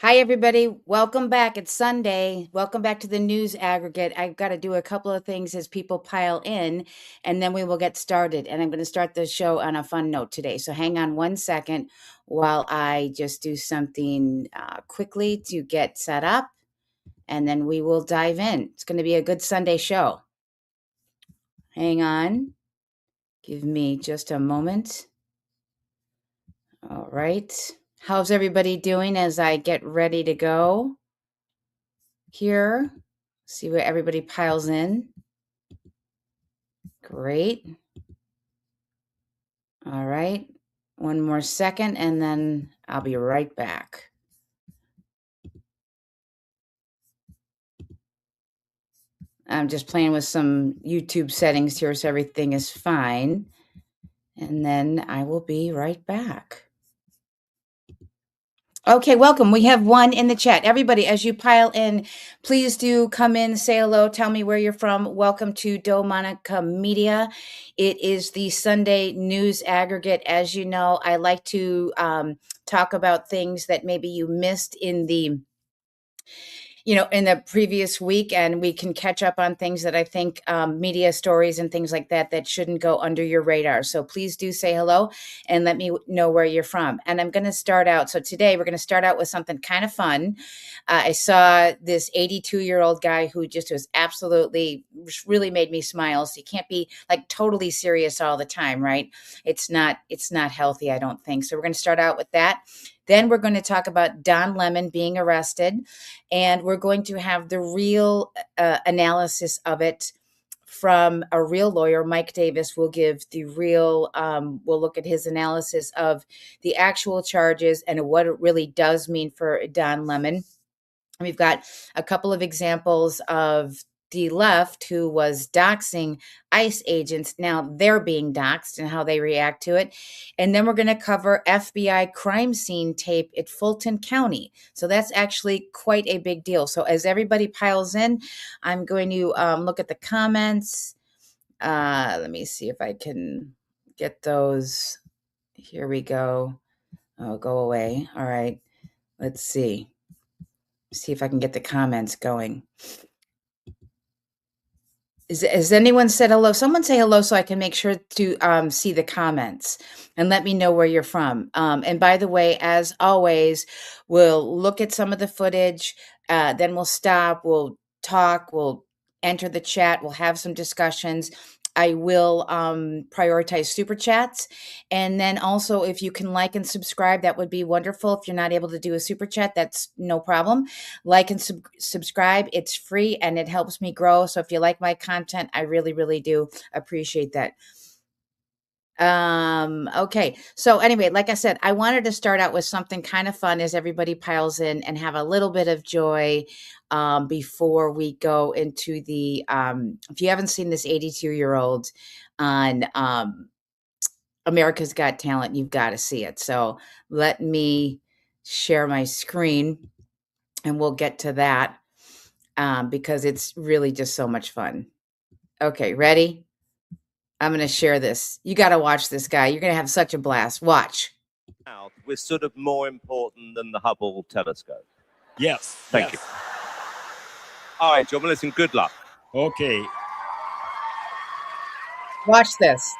Hi, everybody. Welcome back. It's Sunday. Welcome back to the news aggregate. I've got to do a couple of things as people pile in, and then we will get started. And I'm going to start the show on a fun note today. So hang on one second while I just do something quickly to get set up, and then we will dive in. It's going to be a good Sunday show. Hang on. Give me just a moment. All right. How's everybody doing as I get ready to go here? See where everybody piles in. Great. All right. One more second, and then I'll be right back. I'm just playing with some YouTube settings here so everything is fine. And then I will be right back. Okay, welcome. We have one in the chat. Everybody, as you pile in, please do come in, say hello, tell me where you're from. Welcome to Do Monica Media. It is the Sunday news aggregate. As you know, I like to talk about things that maybe you missed in the previous week, and we can catch up on things that I think media stories and things like that shouldn't go under your radar. So please do say hello and let me know where you're from. And I'm going to start out. So today we're going to start out with something kind of fun. I saw this 82-year-old guy who just was absolutely really made me smile. So you can't be like totally serious all the time, right? It's not healthy, I don't think. So we're going to start out with that. Then we're going to talk about Don Lemon being arrested, and we're going to have the real analysis of it from a real lawyer. Mike Davis will give the real, we'll look at his analysis of the actual charges and what it really does mean for Don Lemon. We've got a couple of examples of the left who was doxing ICE agents. Now they're being doxed and how they react to it. And then we're going to cover FBI crime scene tape at Fulton County. So that's actually quite a big deal. So as everybody piles in, I'm going to look at the comments. Let me see if I can get those. Here we go. Oh, go away. All right. Let's see if I can get the comments going. Has anyone said hello? Someone say hello so I can make sure to see the comments and let me know where you're from. And by the way, as always, we'll look at some of the footage, then we'll stop, we'll talk, we'll enter the chat, we'll have some discussions. I will prioritize super chats. And then also, if you can like and subscribe, that would be wonderful. If you're not able to do a super chat, that's no problem. Like and subscribe. It's free and it helps me grow. So if you like my content, I really, really do appreciate that. Okay. So anyway, like I said, I wanted to start out with something kind of fun as everybody piles in and have a little bit of joy before we go into the, if you haven't seen this 82-year-old on America's Got Talent, you've got to see it. So let me share my screen and we'll get to that because it's really just so much fun. Okay, ready? I'm going to share this. You got to watch this guy. You're going to have such a blast. Watch. We're sort of more important than the Hubble telescope. Yes. Thank you. All right, John, listen, good luck. Okay. Watch this.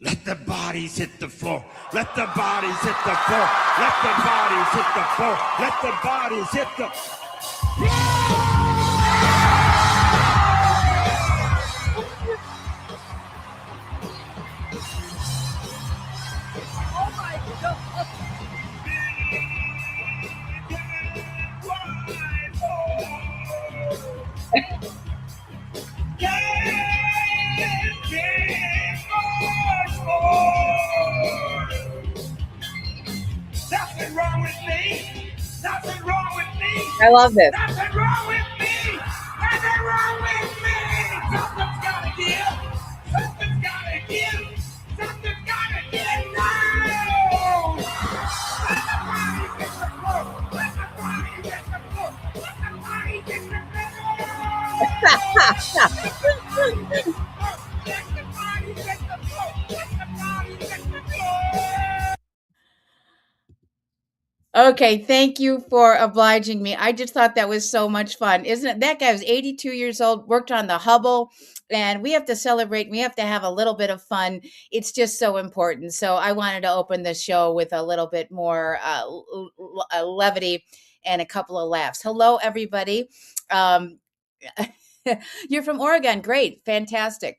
Let the bodies hit the floor. Let the bodies hit the floor. Let the bodies hit the floor. Let the bodies hit the floor. Nothing wrong with me. Nothing wrong with me. I love this. Nothing wrong with me. Nothing wrong with me. Something's gotta give. Something's gotta give. Something's gotta give now. Let the body hit the floor. Let the body hit the floor. Let the body hit the floor. Let the body hit the floor. Let the body Okay, thank you for obliging me. I just thought that was so much fun, isn't it? That guy was 82 years old, worked on the Hubble, and we have to celebrate. We have to have a little bit of fun. It's just so important. So I wanted to open the show with a little bit more levity and a couple of laughs. Hello, everybody. Um, you're from Oregon. Great. Fantastic.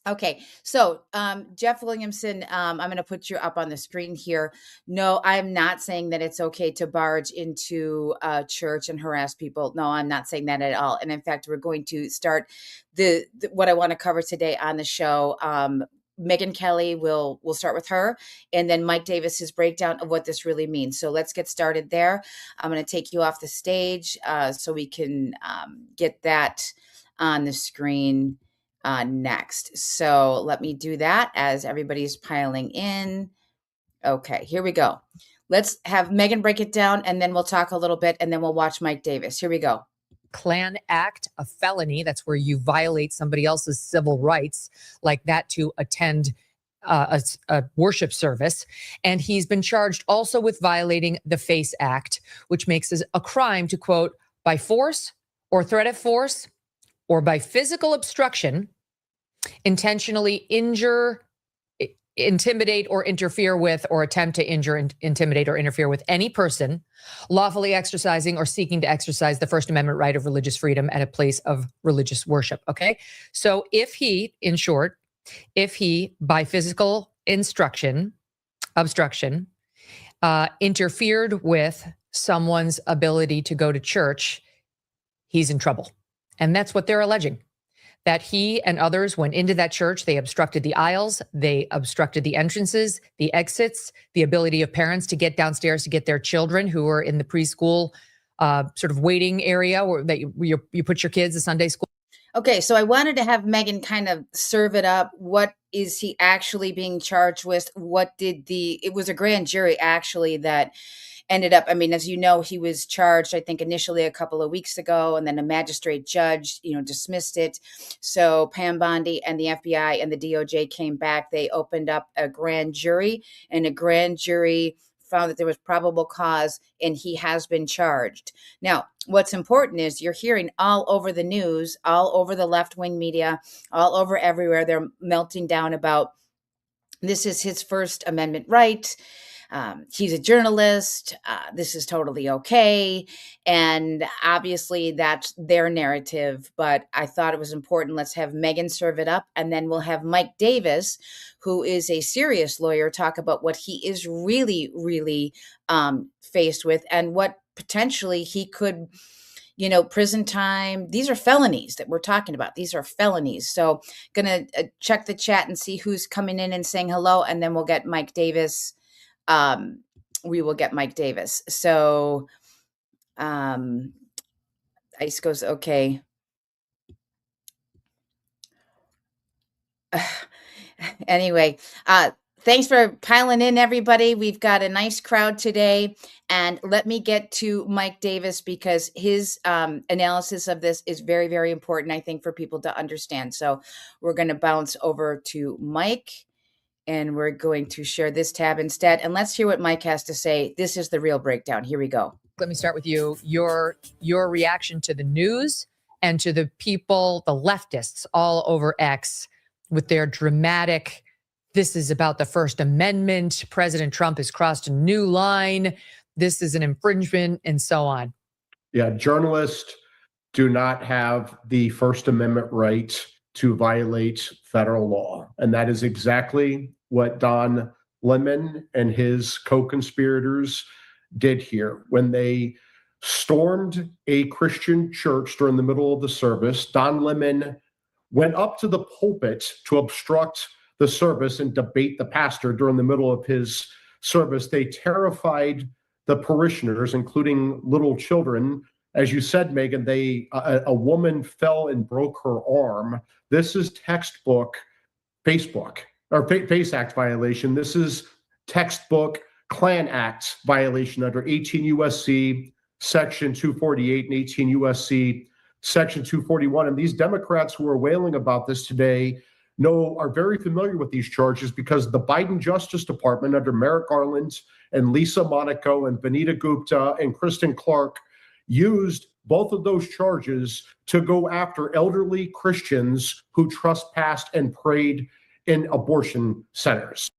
Okay, so Jeff Williamson, I'm going to put you up on the screen here. No, I'm not saying that it's okay to barge into a church and harass people. No, I'm not saying that at all. And in fact, we're going to start the what I want to cover today on the show. Megan Kelly, we'll start with her, and then Mike Davis's breakdown of what this really means. So let's get started there. I'm going to take you off the stage so we can get that on the screen next. So let me do that as everybody's piling in. Okay, here we go. Let's have Megan break it down, and then we'll talk a little bit, and then we'll watch Mike Davis. Here we go. Klan Act, a felony. That's where you violate somebody else's civil rights, like that, to attend a worship service. And he's been charged also with violating the FACE Act, which makes it a crime to, quote, by force or threat of force or by physical obstruction, intentionally injure, intimidate, or interfere with, or attempt to injure, intimidate, or interfere with any person lawfully exercising or seeking to exercise the First Amendment right of religious freedom at a place of religious worship. Okay. So if he, in short, if he, by physical obstruction, interfered with someone's ability to go to church, he's in trouble. And that's what they're alleging. That he and others went into that church, they obstructed the aisles, they obstructed the entrances, the exits, the ability of parents to get downstairs to get their children who are in the preschool sort of waiting area where that you put your kids, the Sunday school. Okay, so I wanted to have Megan kind of serve it up. What is he actually being charged with? It was a grand jury actually that ended up, I mean, as you know, he was charged, I think, initially a couple of weeks ago, and then a magistrate judge, dismissed it. So Pam Bondi and the FBI and the DOJ came back. They opened up a grand jury, and a grand jury found that there was probable cause, and he has been charged. Now, what's important is you're hearing all over the news, all over the left-wing media, all over everywhere, they're melting down about this is his First Amendment right. He's a journalist. This is totally okay. And obviously that's their narrative, but I thought it was important. Let's have Megan serve it up. And then we'll have Mike Davis, who is a serious lawyer, talk about what he is really, really faced with and what potentially he could, prison time. These are felonies that we're talking about. These are felonies. So going to check the chat and see who's coming in and saying hello. And then we'll get Mike Davis. We will get Mike Davis. So, Ice goes, okay. Anyway, thanks for piling in, everybody. We've got a nice crowd today. And let me get to Mike Davis because his analysis of this is very, very important, I think, for people to understand. So we're going to bounce over to Mike. And we're going to share this tab instead. And let's hear what Mike has to say. This is the real breakdown. Here we go. Let me start with you. Your reaction to the news and to the people, the leftists all over X with their dramatic, this is about the First Amendment. President Trump has crossed a new line. This is an infringement and so on. Yeah, journalists do not have the First Amendment right to violate federal law. And that is exactly what Don Lemon and his co-conspirators did here. When they stormed a Christian church during the middle of the service, Don Lemon went up to the pulpit to obstruct the service and debate the pastor during the middle of his service. They terrified the parishioners, including little children. As you said, Megan, a woman fell and broke her arm. This is textbook FACE Act violation. This is textbook Klan Act violation under 18 U.S.C. Section 248 and 18 U.S.C. Section 241. And these Democrats who are wailing about this today, are very familiar with these charges because the Biden Justice Department under Merrick Garland and Lisa Monaco and Vanita Gupta and Kristen Clark used both of those charges to go after elderly Christians who trespassed and prayed in abortion centers.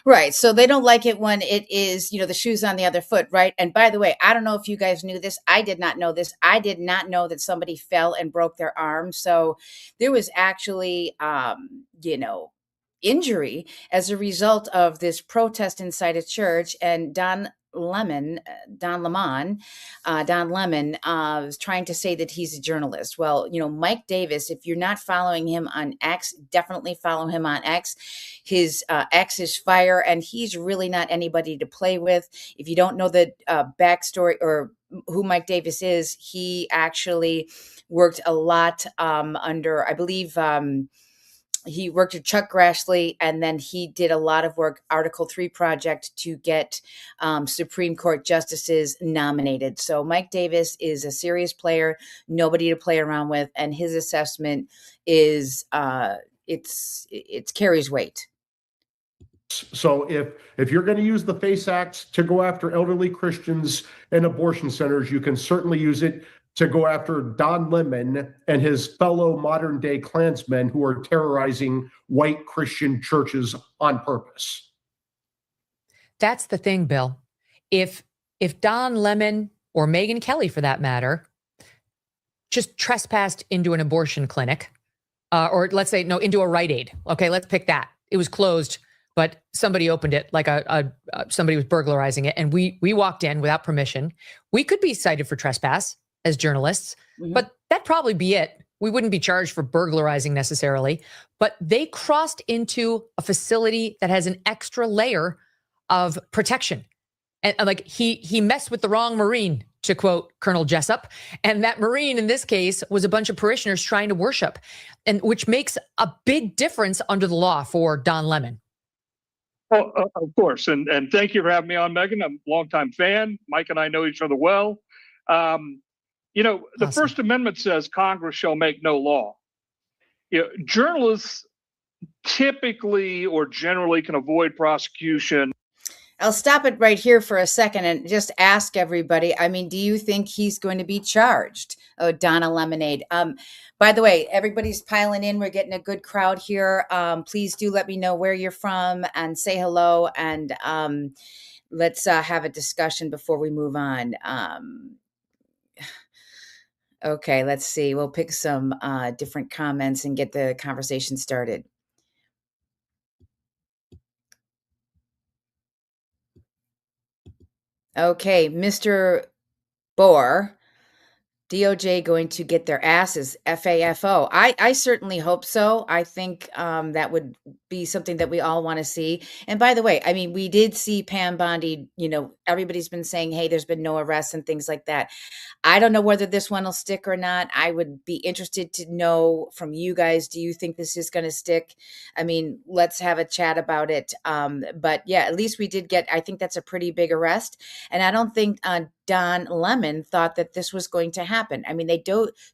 Right. So they don't like it when it is, the shoes on the other foot, right? And by the way, I don't know if you guys knew this. I did not know this. I did not know that somebody fell and broke their arm. So there was actually, injury as a result of this protest inside a church. And Don Lemon was trying to say that he's a journalist. Well, Mike Davis, if you're not following him on X, definitely follow him on X. His X is fire, and he's really not anybody to play with. If you don't know the backstory or who Mike Davis is, he actually worked a lot under, I believe, he worked with Chuck Grassley, and then he did a lot of work, Article 3 project, to get Supreme Court justices nominated. So Mike Davis is a serious player, nobody to play around with, and his assessment is it carries weight. So if you're going to use the FACE Act to go after elderly Christians in abortion centers, you can certainly use it to go after Don Lemon and his fellow modern day Klansmen who are terrorizing white Christian churches on purpose. That's the thing, Bill. If Don Lemon or Megyn Kelly, for that matter, just trespassed into an abortion clinic, or let's say, into a Rite Aid. Okay, let's pick that. It was closed, but somebody opened it, like somebody was burglarizing it, and we walked in without permission. We could be cited for trespass as journalists, but that'd probably be it. We wouldn't be charged for burglarizing necessarily, but they crossed into a facility that has an extra layer of protection. And like he messed with the wrong Marine, to quote Colonel Jessup. And that Marine in this case was a bunch of parishioners trying to worship, and which makes a big difference under the law for Don Lemon. Oh, of course. And thank you for having me on, Megyn. I'm a longtime fan. Mike and I know each other well. The Awesome. First Amendment says Congress shall make no law. Journalists typically or generally can avoid prosecution. I'll stop it right here for a second and just ask everybody, do you think he's going to be charged? Oh, Donna Lemonade. By the way, everybody's piling in. We're getting a good crowd here. Please do let me know where you're from and say hello. And let's have a discussion before we move on. Okay, let's see. We'll pick some different comments and get the conversation started. Okay, Mr. Bohr, DOJ going to get their asses, FAFO. I certainly hope so. I think that would be something that we all want to see. And by the way, we did see Pam Bondi, everybody's been saying, hey, there's been no arrests and things like that. I don't know whether this one will stick or not. I would be interested to know from you guys, do you think this is going to stick? Let's have a chat about it. But yeah, at least we did get, I think that's a pretty big arrest. And I don't think Don Lemon thought that this was going to happen. They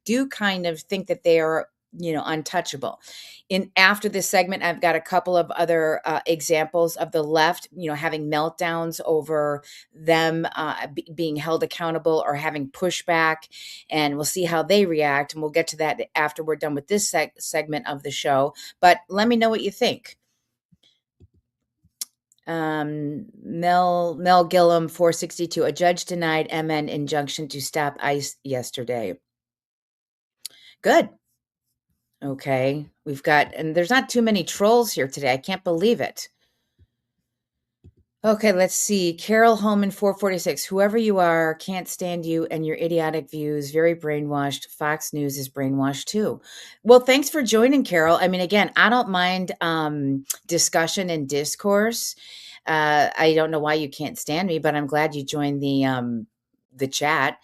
do kind of think that they are, untouchable. After this segment, I've got a couple of other examples of the left, having meltdowns over them being held accountable or having pushback, and we'll see how they react. And we'll get to that after we're done with this segment of the show. But let me know what you think. Mel Gillum, 462. A judge denied MN injunction to stop ICE yesterday. Good. Okay. And there's not too many trolls here today. I can't believe it. Okay, let's see. Carol Holman, 446. Whoever you are, can't stand you and your idiotic views. Very brainwashed. Fox News is brainwashed too. Well, thanks for joining, Carol. Again, I don't mind discussion and discourse. I don't know why you can't stand me, but I'm glad you joined the chat.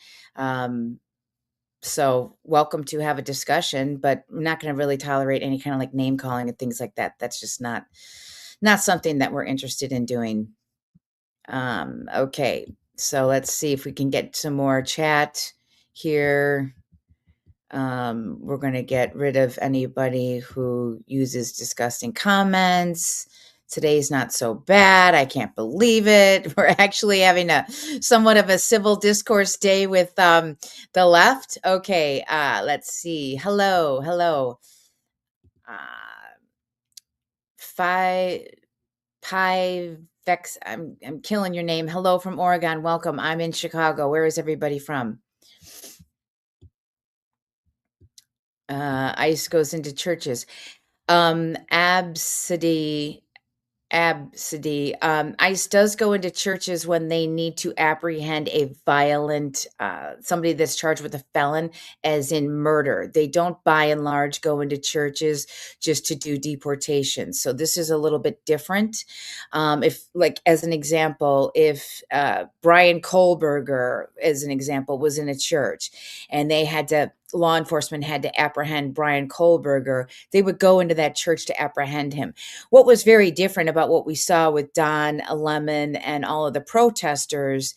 So welcome to have a discussion, but I'm not going to really tolerate any kind of like name calling and things like that. That's just not something that we're interested in doing. Okay, so let's see if we can get some more chat here. We're going to get rid of anybody who uses disgusting comments. Today's not so bad. I can't believe it. We're actually having a somewhat of a civil discourse day with the left. Okay, let's see. Hello. Phi Vex. I'm killing your name. Hello from Oregon. Welcome. I'm in Chicago. Where is everybody from? ICE goes into churches. ICE does go into churches when they need to apprehend a violent, somebody that's charged with a felon, as in murder. They don't by and large go into churches just to do deportation. So this is a little bit different. If, like, as an example, if Brian Kohlberger, as an example, was in a church and law enforcement had to apprehend Brian Kohlberger, they would go into that church to apprehend him. What was very different about what we saw with Don Lemon and all of the protesters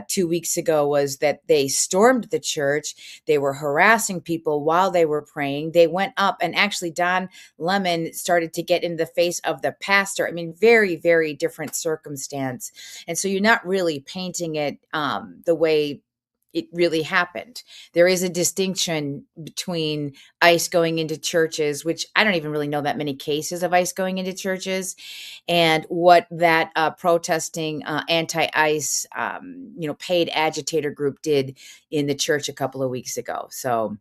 2 weeks ago was that they stormed the church. They were harassing people while they were praying. They went up, and actually Don Lemon started to get in the face of the pastor. I mean, very, very different circumstance. And so you're not really painting it the way it really happened. There is a distinction between ICE going into churches, which I don't even really know that many cases of ICE going into churches, and what that protesting anti-ICE, paid agitator group did in the church a couple of weeks ago. So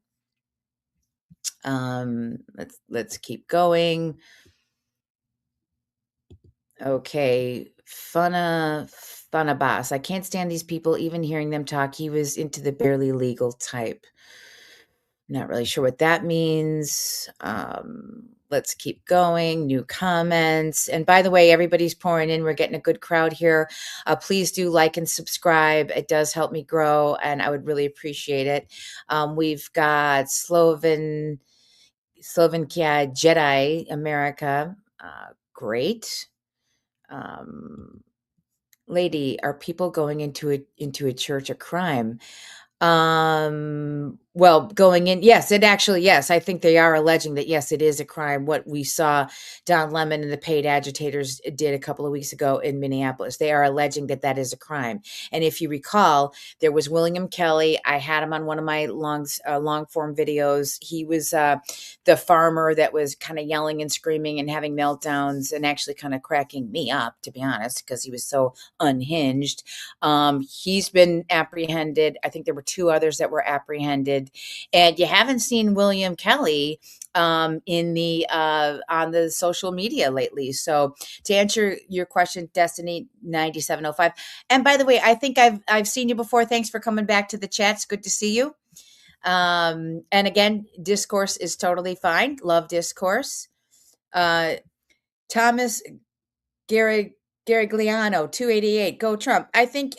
let's keep going. Okay, Funabas. I can't stand these people, even hearing them talk. He was into the barely legal type. Not really sure what that means. Let's keep going. New comments. And by the way, everybody's pouring in. We're getting a good crowd here. Please do like and subscribe. It does help me grow, and I would really appreciate it. We've got Slovakia Jedi America. Great. Lady, are people going into a church a crime? Well, going in, yes, I think they are alleging that, yes, it is a crime. What we saw Don Lemon and the paid agitators did a couple of weeks ago in Minneapolis, they are alleging that that is a crime. And if you recall, there was William Kelly. I had him on one of my long form videos. He was the farmer that was kind of yelling and screaming and having meltdowns and actually kind of cracking me up, to be honest, because he was so unhinged. He's been apprehended. I think there were 2 others that were apprehended, and you haven't seen William Kelly on the social media lately. So to answer your question, Destiny 9705. And by the way, I think I've seen you before. Thanks for coming back to the chat. It's good to see you. And again, discourse is totally fine. Love discourse. Thomas Garigliano 288. Go Trump. I think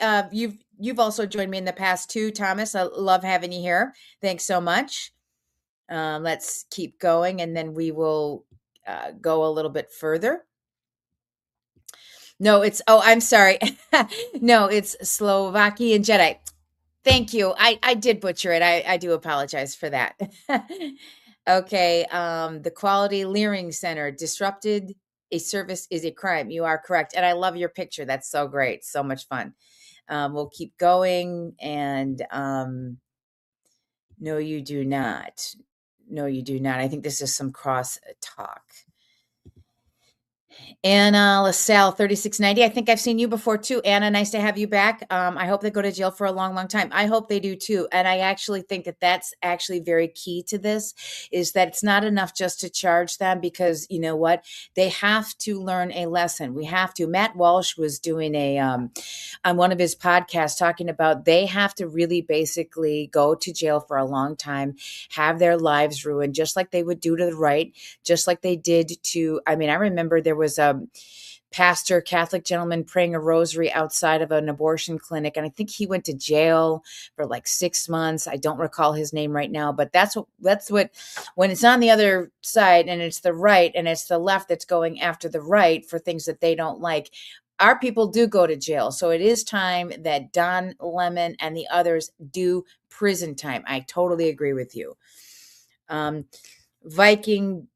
you've also joined me in the past too, Thomas. I love having you here. Thanks so much. Let's keep going, and then we will go a little bit further. No, I'm sorry. No, it's Slovakian Jedi. Thank you. I did butcher it. I do apologize for that. Okay. The Quality Leering Center disrupted a service is a crime. You are correct. And I love your picture. That's so great. So much fun. We'll keep going. And no, you do not. No, you do not. I think this is some cross talk. Anna LaSalle 3690. I think I've seen you before too. Anna, nice to have you back. I hope they go to jail for a long, long time. I hope they do too. And I actually think that that's actually very key to this, is that it's not enough just to charge them, because you know what? They have to learn a lesson. We have to. Matt Walsh was doing on one of his podcasts talking about they have to really basically go to jail for a long time, have their lives ruined, just like they would do to the right, just like they did to, I remember there was a pastor, Catholic gentleman, praying a rosary outside of an abortion clinic. And I think he went to jail for like 6 months. I don't recall his name right now, but that's what, when it's on the other side and it's the right and it's the left that's going after the right for things that they don't like, our people do go to jail. So it is time that Don Lemon and the others do prison time. I totally agree with you. Viking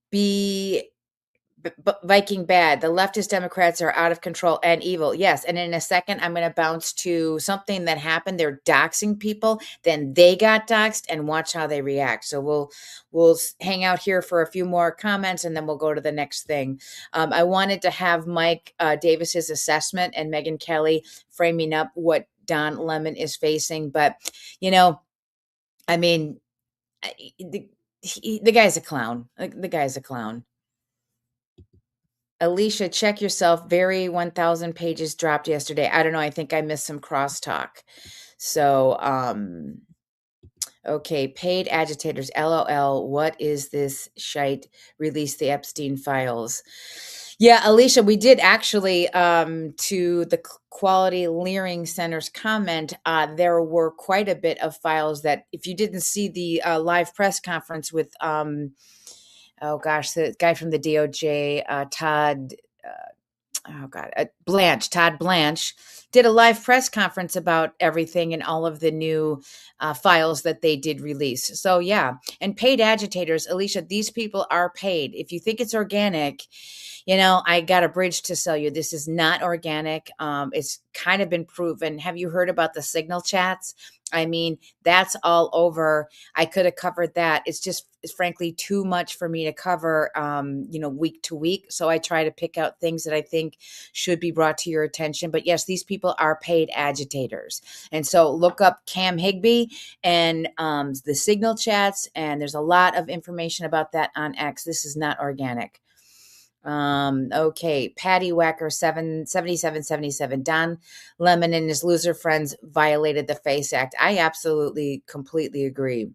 Viking bad. The leftist Democrats are out of control and evil. Yes. And in a second, I'm going to bounce to something that happened. They're doxing people. Then they got doxed, and watch how they react. So we'll hang out here for a few more comments, and then we'll go to the next thing. I wanted to have Mike Davis's assessment and Megyn Kelly framing up what Don Lemon is facing. But, I mean, the guy's a clown. The guy's a clown. Alicia, check yourself. Very 1,000 pages dropped yesterday. I don't know. I think I missed some crosstalk. So, okay. Paid agitators. LOL. What is this shite? Release the Epstein files. Yeah, Alicia, we did actually, to the Quality Leering Center's comment, there were quite a bit of files that, if you didn't see the live press conference with, the guy from the DOJ, Todd Blanche did a live press conference about everything and all of the new files that they did release. So yeah, and paid agitators, Alicia, these people are paid. If you think it's organic, I got a bridge to sell you. This is not organic. It's kind of been proven. Have you heard about the signal chats? I mean, that's all over. I could have covered that. It's frankly too much for me to cover, week to week. So I try to pick out things that I think should be brought to your attention. But yes, these people are paid agitators. And so look up Cam Higbee and the signal chats. And there's a lot of information about that on X. This is not organic. Okay. Patty Wacker 7777. Don Lemon and his loser friends violated the FACE Act. I absolutely, completely agree.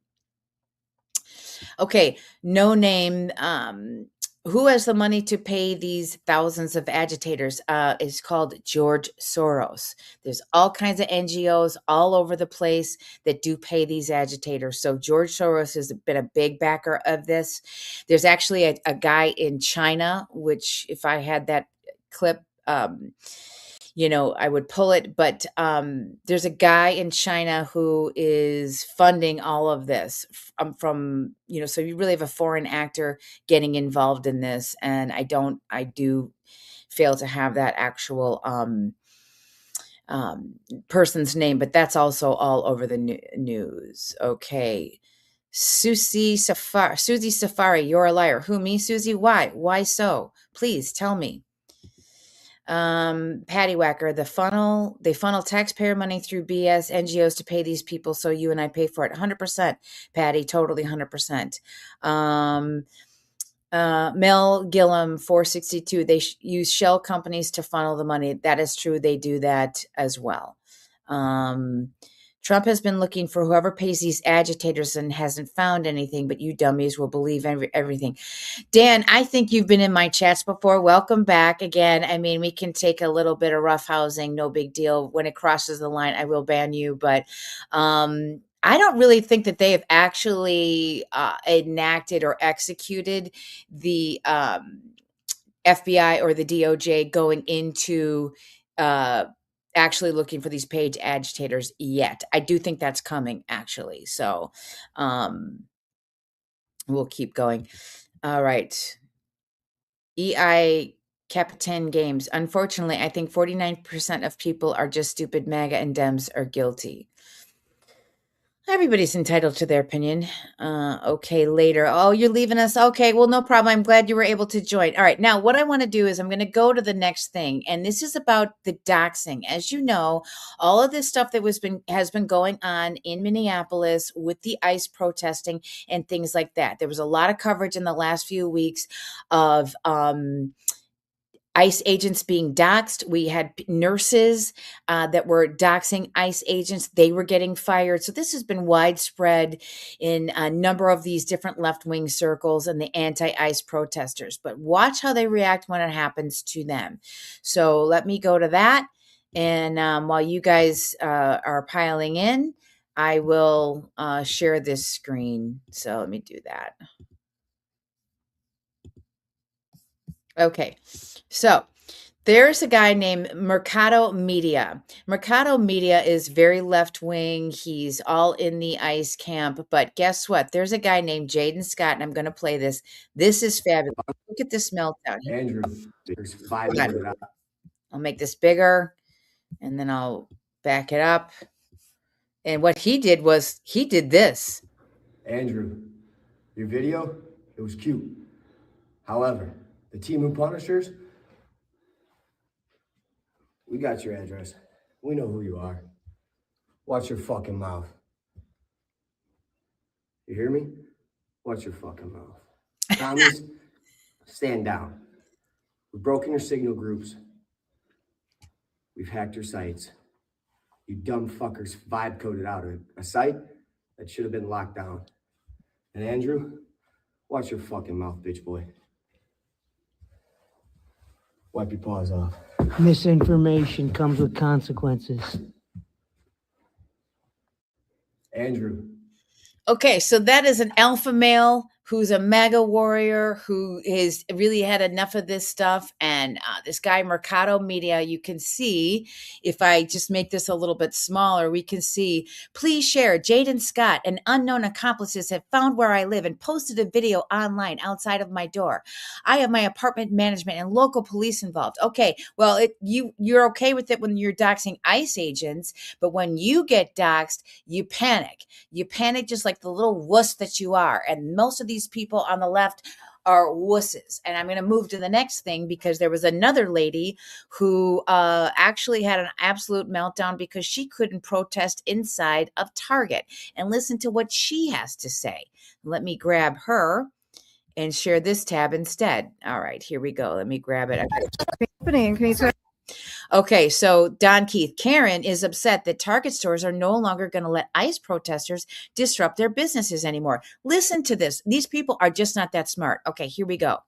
Okay. No name. Who has the money to pay these thousands of agitators? It's called George Soros. There's all kinds of NGOs all over the place that do pay these agitators. So George Soros has been a big backer of this. There's actually a guy in China, which if I had that clip, I would pull it, but there's a guy in China who is funding all of this so you really have a foreign actor getting involved in this. And I do fail to have that actual person's name, but that's also all over the news. Okay. Susie Safari, you're a liar. Who, me, Susie? Why so? Please tell me. Patty Wacker, they funnel taxpayer money through BS NGOs to pay these people, so you and I pay for it. 100%, Patty, totally 100%. Mel Gillum 462, they use shell companies to funnel the money. That is true. They do that as well. Trump has been looking for whoever pays these agitators and hasn't found anything, but you dummies will believe everything. Dan, I think you've been in my chats before. Welcome back again. I mean, we can take a little bit of roughhousing, no big deal. When it crosses the line, I will ban you, but I don't really think that they have actually enacted or executed the FBI or the DOJ going into actually looking for these paid agitators yet. I do think that's coming, actually. So we'll keep going. All right. EI Capitan Games. Unfortunately, I think 49% of people are just stupid. MAGA and Dems are guilty. Everybody's entitled to their opinion. Okay, later. Oh, you're leaving us? Okay, well, no problem. I'm glad you were able to join. All right, now what I want to do is I'm going to go to the next thing, and this is about the doxing. As you know, all of this stuff that has been going on in Minneapolis with the ICE protesting and things like that. There was a lot of coverage in the last few weeks of ICE agents being doxed. We had nurses that were doxing ICE agents. They were getting fired. So this has been widespread in a number of these different left-wing circles and the anti-ICE protesters. But watch how they react when it happens to them. So let me go to that. And while you guys are piling in, I will share this screen. So let me do that. Okay. So There's a guy named Mercado Media. Mercado Media is very left wing. He's all in the ICE camp. But guess what? There's a guy named Jaden Scott, and I'm going to play this. This is fabulous. Look at this meltdown. Andrew, there's 5 Hold on. minutes. I'll make this bigger, and then I'll back it up. And what he did was he did this. Andrew, your video, it was cute. However, the team who punishers, we got your address. We know who you are. Watch your fucking mouth. You hear me? Watch your fucking mouth. Thomas, stand down. We've broken your signal groups. We've hacked your sites. You dumb fuckers vibe coded out a site that should have been locked down. And Andrew, watch your fucking mouth, bitch boy. Wipe your paws off. Misinformation comes with consequences. Andrew. Okay, so that is an alpha male who's a MAGA warrior who has really had enough of this stuff. And this guy, Mercado Media, you can see, if I just make this a little bit smaller, we can see, please share, Jaden Scott and unknown accomplices have found where I live and posted a video online outside of my door. I have my apartment management and local police involved. Okay, well, you're okay with it when you're doxing ICE agents, but when you get doxed, you panic. You panic just like the little wuss that you are. And most of these people on the left are wusses. And I'm going to move to the next thing because there was another lady who actually had an absolute meltdown because she couldn't protest inside of Target. And listen to what she has to say. Let me grab her and share this tab instead. All right, here we go. Let me grab it. Okay, so Don Keith, Karen is upset that Target stores are no longer going to let ICE protesters disrupt their businesses anymore. Listen to this. These people are just not that smart. Okay, here we go.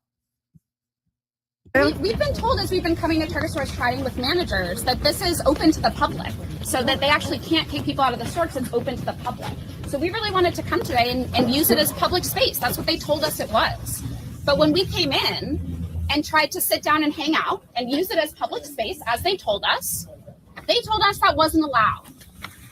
We've been told as we've been coming to Target stores chatting with managers that this is open to the public, so that they actually can't kick people out of the store because it's open to the public. So we really wanted to come today and use it as public space. That's what they told us it was. But when we came in and tried to sit down and hang out and use it as public space, as they told us that wasn't allowed.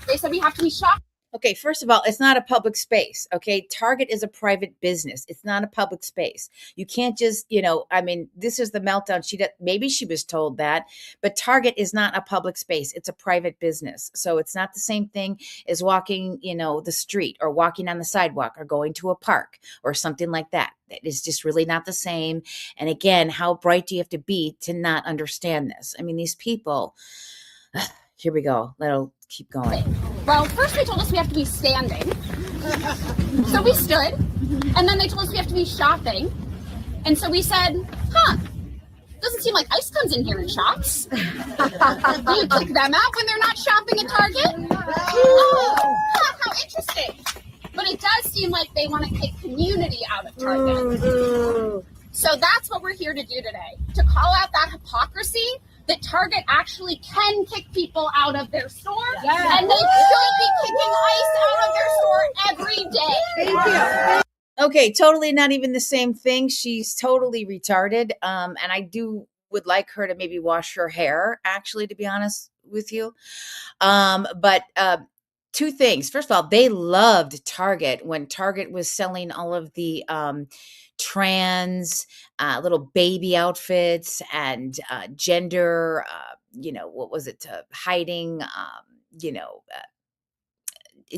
They said we have to be shocked. Okay, first of all, it's not a public space, okay? Target is a private business. It's not a public space. You can't just, this is the meltdown. Maybe she was told that, but Target is not a public space. It's a private business. So it's not the same thing as walking, the street or walking on the sidewalk or going to a park or something like that. It is just really not the same. And again, how bright do you have to be to not understand this? I mean, these people, here we go. That'll keep going. Well, first they told us we have to be standing. So we stood. And then they told us we have to be shopping. And so we said, doesn't seem like ICE comes in here and shops. Do you kick them out when they're not shopping at Target? Oh, how interesting. But it does seem like they want to kick community out of Target. So that's what we're here to do today, to call out that hypocrisy that Target actually can kick people out of their store, and they should be kicking ICE out of their store every day. Thank you. Okay, totally not even the same thing. She's totally retarded. And I would like her to maybe wash her hair, actually, to be honest with you. But two things. First of all, they loved Target when Target was selling all of the trans little baby outfits and gender, hiding,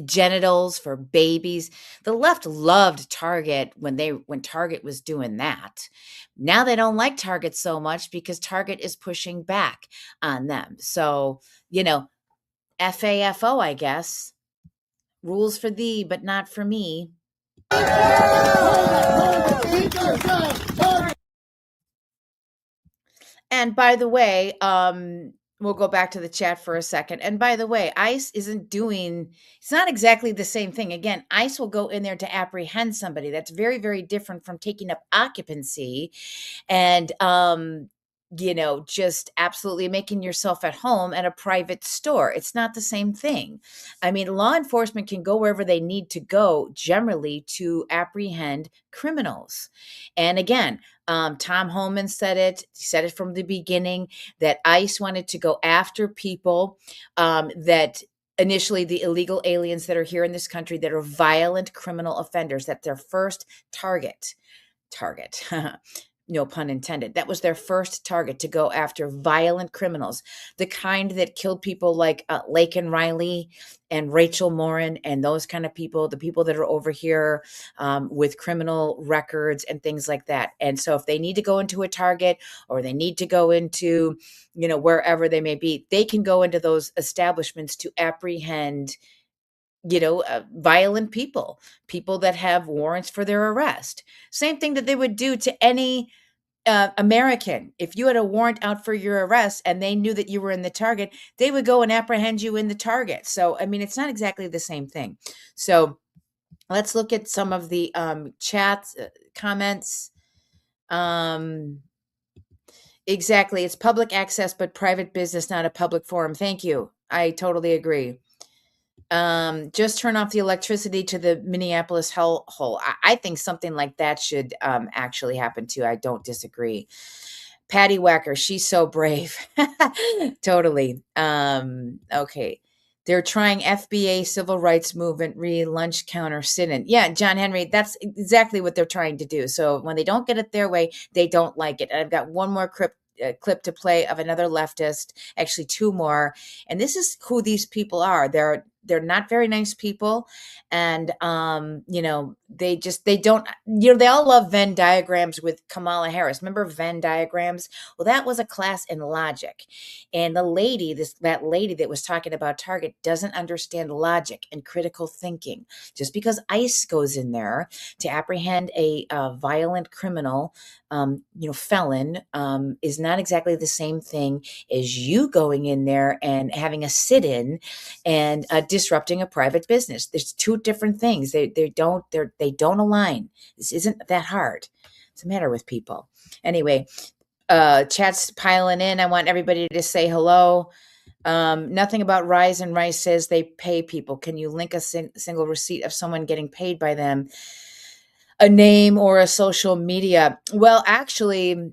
genitals for babies. The left loved Target when Target was doing that. Now they don't like Target so much because Target is pushing back on them. So, FAFO, I guess. Rules for thee, but not for me. And by the way, we'll go back to the chat for a second. And by the way, ICE it's not exactly the same thing. Again, ICE will go in there to apprehend somebody. That's very, very different from taking up occupancy and, just absolutely making yourself at home at a private store. It's not the same thing. I mean, law enforcement can go wherever they need to go generally to apprehend criminals. And again, Tom Homan said it. He said it from the beginning that ICE wanted to go after people that initially the illegal aliens that are here in this country that are violent criminal offenders. That's their first target. No pun intended. That was their first target, to go after violent criminals, the kind that killed people like Laken Riley and Rachel Morin and those kind of people, the people that are over here with criminal records and things like that. And so if they need to go into a target or they need to go into, wherever they may be, they can go into those establishments to apprehend violent people that have warrants for their arrest. Same thing that they would do to any American. If you had a warrant out for your arrest and they knew that you were in the target, they would go and apprehend you in the target. So, I mean, it's not exactly the same thing. So let's look at some of the chats, comments. Exactly. It's public access, but private business, not a public forum. Thank you. I totally agree. Just turn off the electricity to the Minneapolis hellhole. I think something like that should actually happen too. I don't disagree. Patty Wacker, she's so brave. Totally. Okay. They're trying FBA civil rights movement lunch counter sit-in. Yeah, John Henry, that's exactly what they're trying to do. So when they don't get it their way, they don't like it. And I've got one more clip to play of another leftist, actually two more. And this is who these people are. They're not very nice people. And, they don't, they all love Venn diagrams with Kamala Harris. Remember Venn diagrams? Well, that was a class in logic. And that lady that was talking about Target doesn't understand logic and critical thinking. Just because ICE goes in there to apprehend a violent criminal, felon, is not exactly the same thing as you going in there and having a sit-in and disrupting a private business. There's two different things. They don't align. This isn't that hard. What's the matter with people? Anyway, chat's piling in. I want everybody to say hello. Nothing about Rise and Rice says they pay people. Can you link a single receipt of someone getting paid by them? A name or a social media? Well, actually,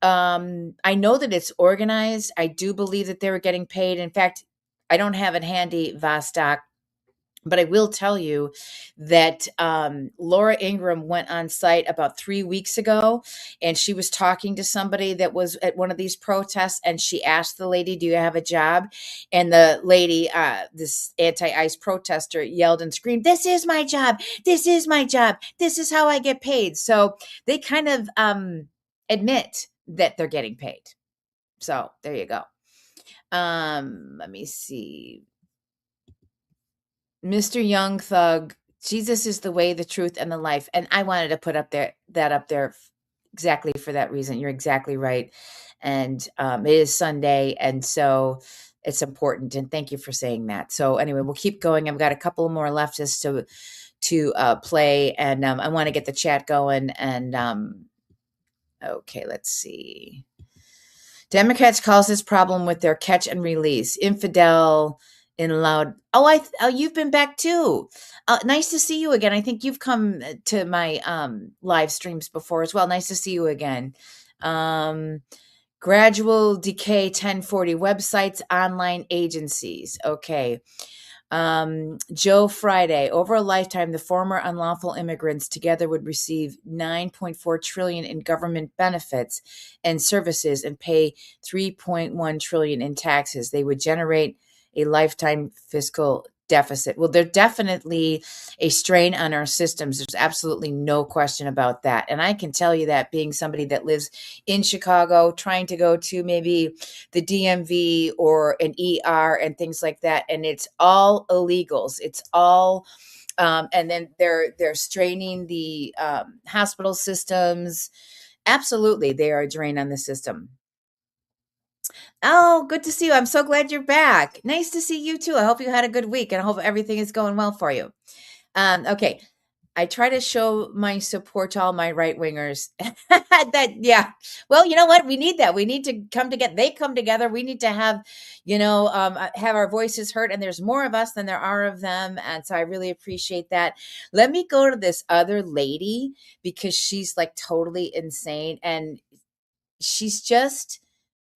I know that it's organized. I do believe that they were getting paid. In fact, I don't have it handy, Vostok, but I will tell you that Laura Ingraham went on site about 3 weeks ago, and she was talking to somebody that was at one of these protests, and she asked the lady, "Do you have a job?" And the lady, this anti-ICE protester, yelled and screamed, "This is my job. This is my job. This is how I get paid." So they kind of admit that they're getting paid. So there you go. Let me see. Mr. Young Thug, Jesus is the way, the truth, and the life. And I wanted to put that up there exactly for that reason. You're exactly right. And it is Sunday, and so it's important. And thank you for saying that. So anyway, we'll keep going. I've got a couple more leftists to play, and I want to get the chat going. And okay, let's see. Democrats calls this problem with their catch and release. Infidel in loud. Oh, you've been back too. Nice to see you again. I think you've come to my live streams before as well. Nice to see you again. Gradual decay 1040 websites, online agencies. Okay. Joe Friday, over a lifetime, the former unlawful immigrants together would receive $9.4 trillion in government benefits and services and pay $3.1 trillion in taxes. They would generate a lifetime fiscal deficit. Well, they're definitely a strain on our systems. There's absolutely no question about that. And I can tell you that, being somebody that lives in Chicago, trying to go to maybe the DMV or an ER and things like that. And it's all illegals. It's all, and then they're straining the hospital systems. Absolutely. They are a drain on the system. Oh, good to see you. I'm so glad you're back. Nice to see you too. I hope you had a good week, and I hope everything is going well for you. Okay. I try to show my support to all my right wingers. Yeah. Well, you know what? We need that. We need to come together. They come together. We need to have, have our voices heard. And there's more of us than there are of them. And so I really appreciate that. Let me go to this other lady because she's like totally insane. And she's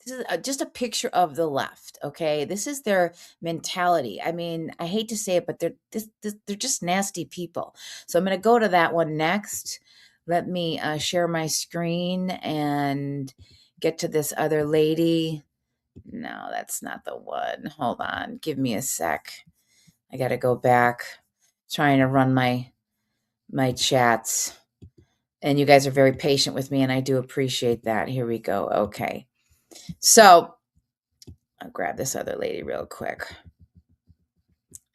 this is just a picture of the left. Okay, this is their mentality. I mean, I hate to say it, but they're just nasty people. So I'm going to go to that one next. Let me share my screen and get to this other lady. No, that's not the one. Hold on, give me a sec. I got to go back. Trying to run my chats, and you guys are very patient with me, and I do appreciate that. Here we go. Okay. So I'll grab this other lady real quick.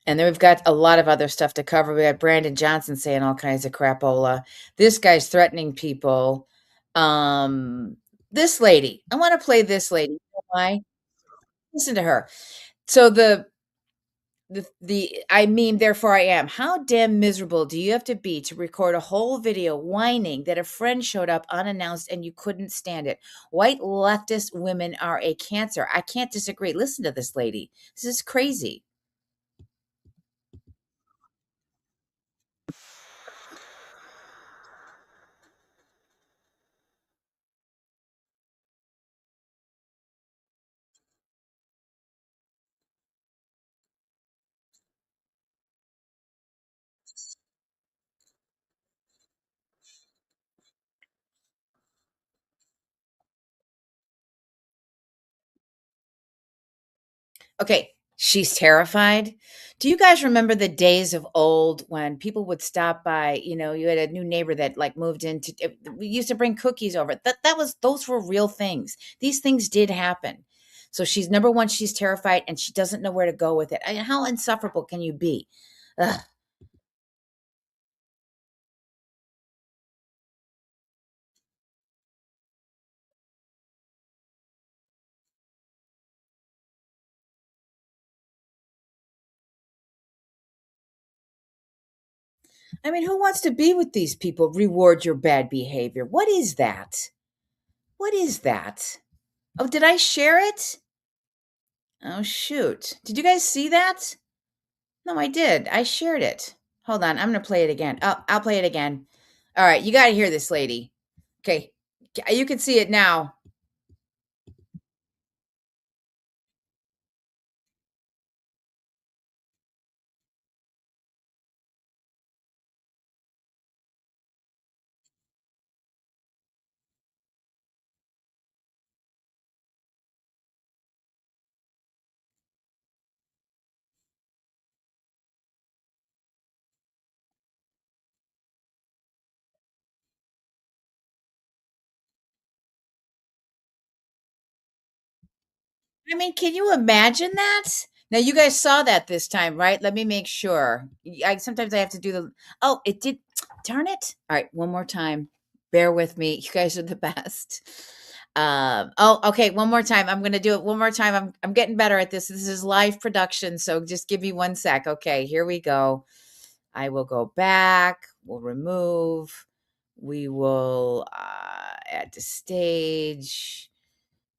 And then we've got a lot of other stuff to cover. We got Brandon Johnson saying all kinds of crapola. This guy's threatening people. This lady, I want to play this lady. You know why? Listen to her. So I mean, therefore I am. How damn miserable do you have to be to record a whole video whining that a friend showed up unannounced and you couldn't stand it? White leftist women are a cancer. I can't disagree. Listen to this lady. This is crazy. Okay, she's terrified. Do you guys remember the days of old when people would stop by, you had a new neighbor that like moved into we used to bring cookies over. Those were real things. These things did happen. So she's number one, she's terrified and she doesn't know where to go with it. I mean, how insufferable can you be? Ugh. I mean, who wants to be with these people? Reward your bad behavior. What is that? What is that? Oh, did I share it? Oh, shoot. Did you guys see that? No, I did. I shared it. Hold on. I'm going to play it again. Oh, I'll play it again. All right. You got to hear this lady. Okay. You can see it now. I mean, can you imagine that? Now you guys saw that this time, right? Let me make sure. Sometimes I have to do the. Oh, it did. Darn it! All right, one more time. Bear with me. You guys are the best. Oh, okay. One more time. I'm gonna do it one more time. I'm getting better at this. This is live production, so just give me 1 sec. Okay, here we go. I will go back. We'll remove. We will add to stage.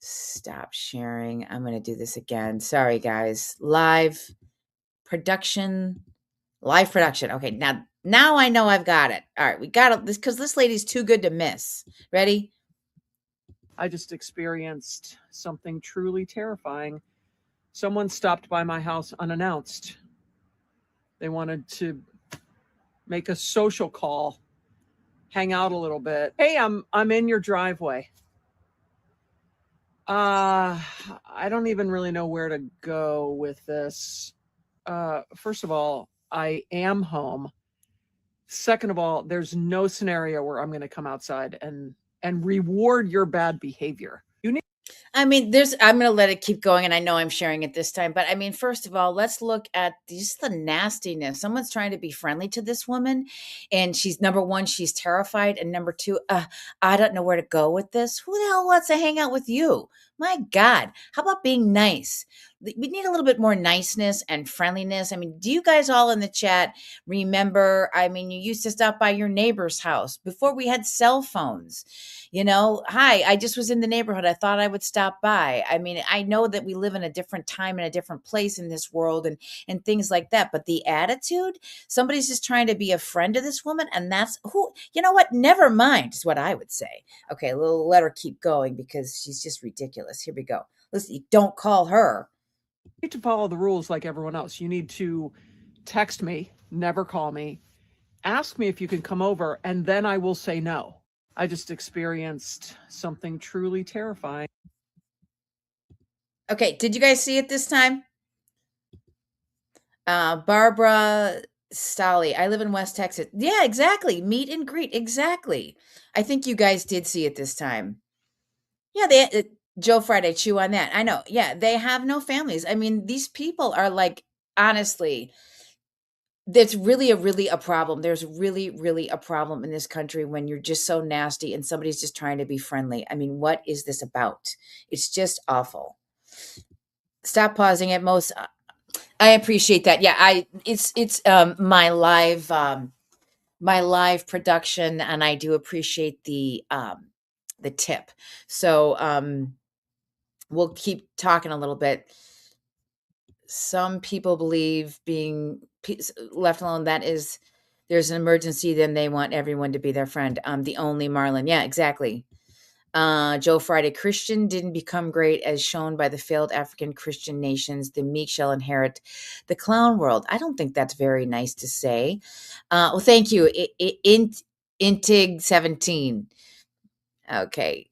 Stop sharing. I'm going to do this again. Sorry, guys. Live production. Okay, now I know I've got it. All right, we got this because this lady's too good to miss. Ready? I just experienced something truly terrifying. Someone stopped by my house unannounced. They wanted to make a social call, hang out a little bit. Hey, I'm in your driveway. I don't even really know where to go with this. First of all, I am home. Second of all, there's no scenario where I'm going to come outside and reward your bad behavior. You need. I mean, I'm going to let it keep going, and I know I'm sharing it this time, but I mean, first of all, let's look at just the nastiness. Someone's trying to be friendly to this woman, and she's number one, she's terrified, and number two, I don't know where to go with this. Who the hell wants to hang out with you? My God, how about being nice? we need a little bit more niceness and friendliness. I mean, do you guys all in the chat remember? I mean, you used to stop by your neighbor's house before we had cell phones. Hi, I just was in the neighborhood. I thought I would stop by. I mean, I know that we live in a different time and a different place in this world and things like that. But the attitude, somebody's just trying to be a friend to this woman. And that's who, you know what? Never mind is what I would say. Okay, we'll let her keep going because she's just ridiculous. Here we go. Listen, you don't call her. You need to follow the rules like everyone else. You need to text me, never call me, ask me if you can come over, and then I will say no. I just experienced something truly terrifying. Okay, did you guys see it this time? Barbara Stolly, I live in West Texas. Yeah, exactly. Meet and greet. Exactly. I think you guys did see it this time. Yeah, Joe Friday, chew on that. I know. Yeah, they have no families. I mean, these people are like, honestly, that's really a problem. There's really a problem in this country when you're just so nasty and somebody's just trying to be friendly. I mean, what is this about? It's just awful. Stop pausing at most. I appreciate that. Yeah, it's my live production, and I do appreciate the tip. So we'll keep talking a little bit. Some people believe being left alone, that is, there's an emergency, then they want everyone to be their friend. The only Marlon. Yeah, exactly. Joe Friday, Christian didn't become great as shown by the failed African Christian nations. The meek shall inherit the clown world. I don't think that's very nice to say. Well, thank you. Intig 17. Okay.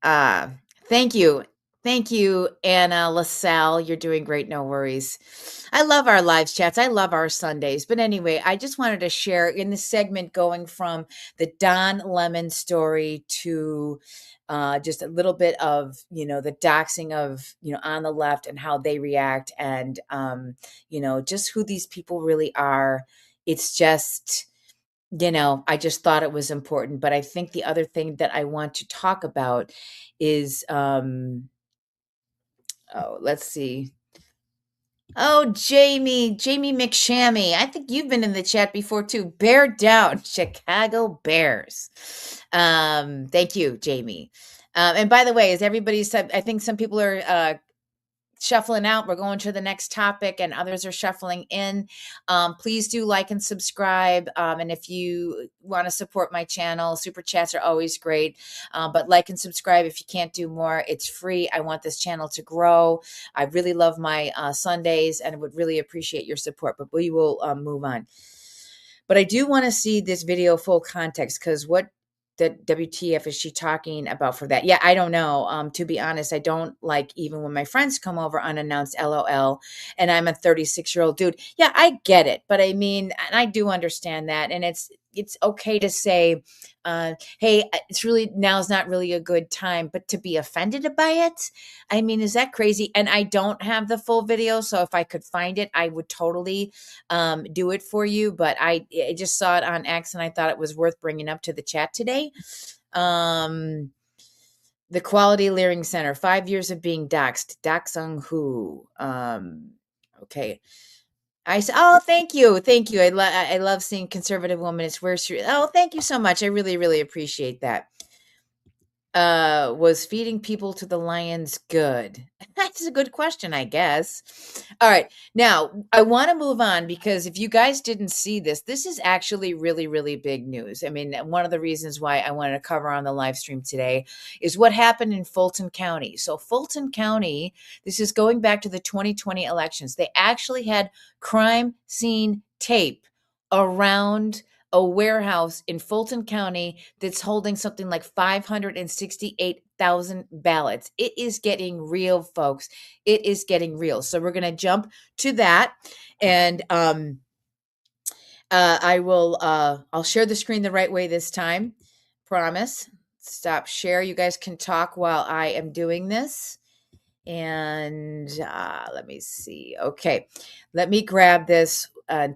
Thank you. Thank you, Anna LaSalle. You're doing great. No worries. I love our live chats. I love our Sundays. But anyway, I just wanted to share in this segment going from the Don Lemon story to just a little bit of, the doxing of, on the left and how they react and, just who these people really are. It's just, I just thought it was important. But I think the other thing that I want to talk about is, let's see. Oh, Jamie McShammy. I think you've been in the chat before too. Bear down, Chicago Bears. Thank you, Jamie. And by the way, as everybody said, I think some people are shuffling out. We're going to the next topic and others are shuffling in. Please do like and subscribe. And if you want to support my channel, super chats are always great. But like and subscribe if you can't do more. It's free. I want this channel to grow. I really love my Sundays and I would really appreciate your support, but we will move on. But I do want to see this video full context because what the WTF is she talking about for that? Yeah, I don't know. To be honest, I don't like even when my friends come over unannounced, LOL, and I'm a 36-year-old dude. Yeah, I get it. But I mean, and I do understand that. And it's okay to say, hey, now's not really a good time, but to be offended by it, I mean, is that crazy? And I don't have the full video. So if I could find it, I would totally do it for you. But I just saw it on X and I thought it was worth bringing up to the chat today. The Quality Learning Center, 5 years of being doxxed. Doxung who? Okay. I said, oh, thank you. Thank you. I love seeing conservative women. It's where she, oh, thank you so much. I really appreciate that. Was feeding people to the lions good? That's a good question, I guess. All right. Now, I want to move on because if you guys didn't see this, this is actually really big news. I mean, one of the reasons why I wanted to cover on the live stream today is what happened in Fulton County. So Fulton County, this is going back to the 2020 elections. They actually had crime scene tape around a warehouse in Fulton County that's holding something like 568,000 ballots. It is getting real, folks. It is getting real. So we're going to jump to that. And I'll share the screen the right way this time. Promise. Stop share. You guys can talk while I am doing this. And let me see. Okay. Let me grab this.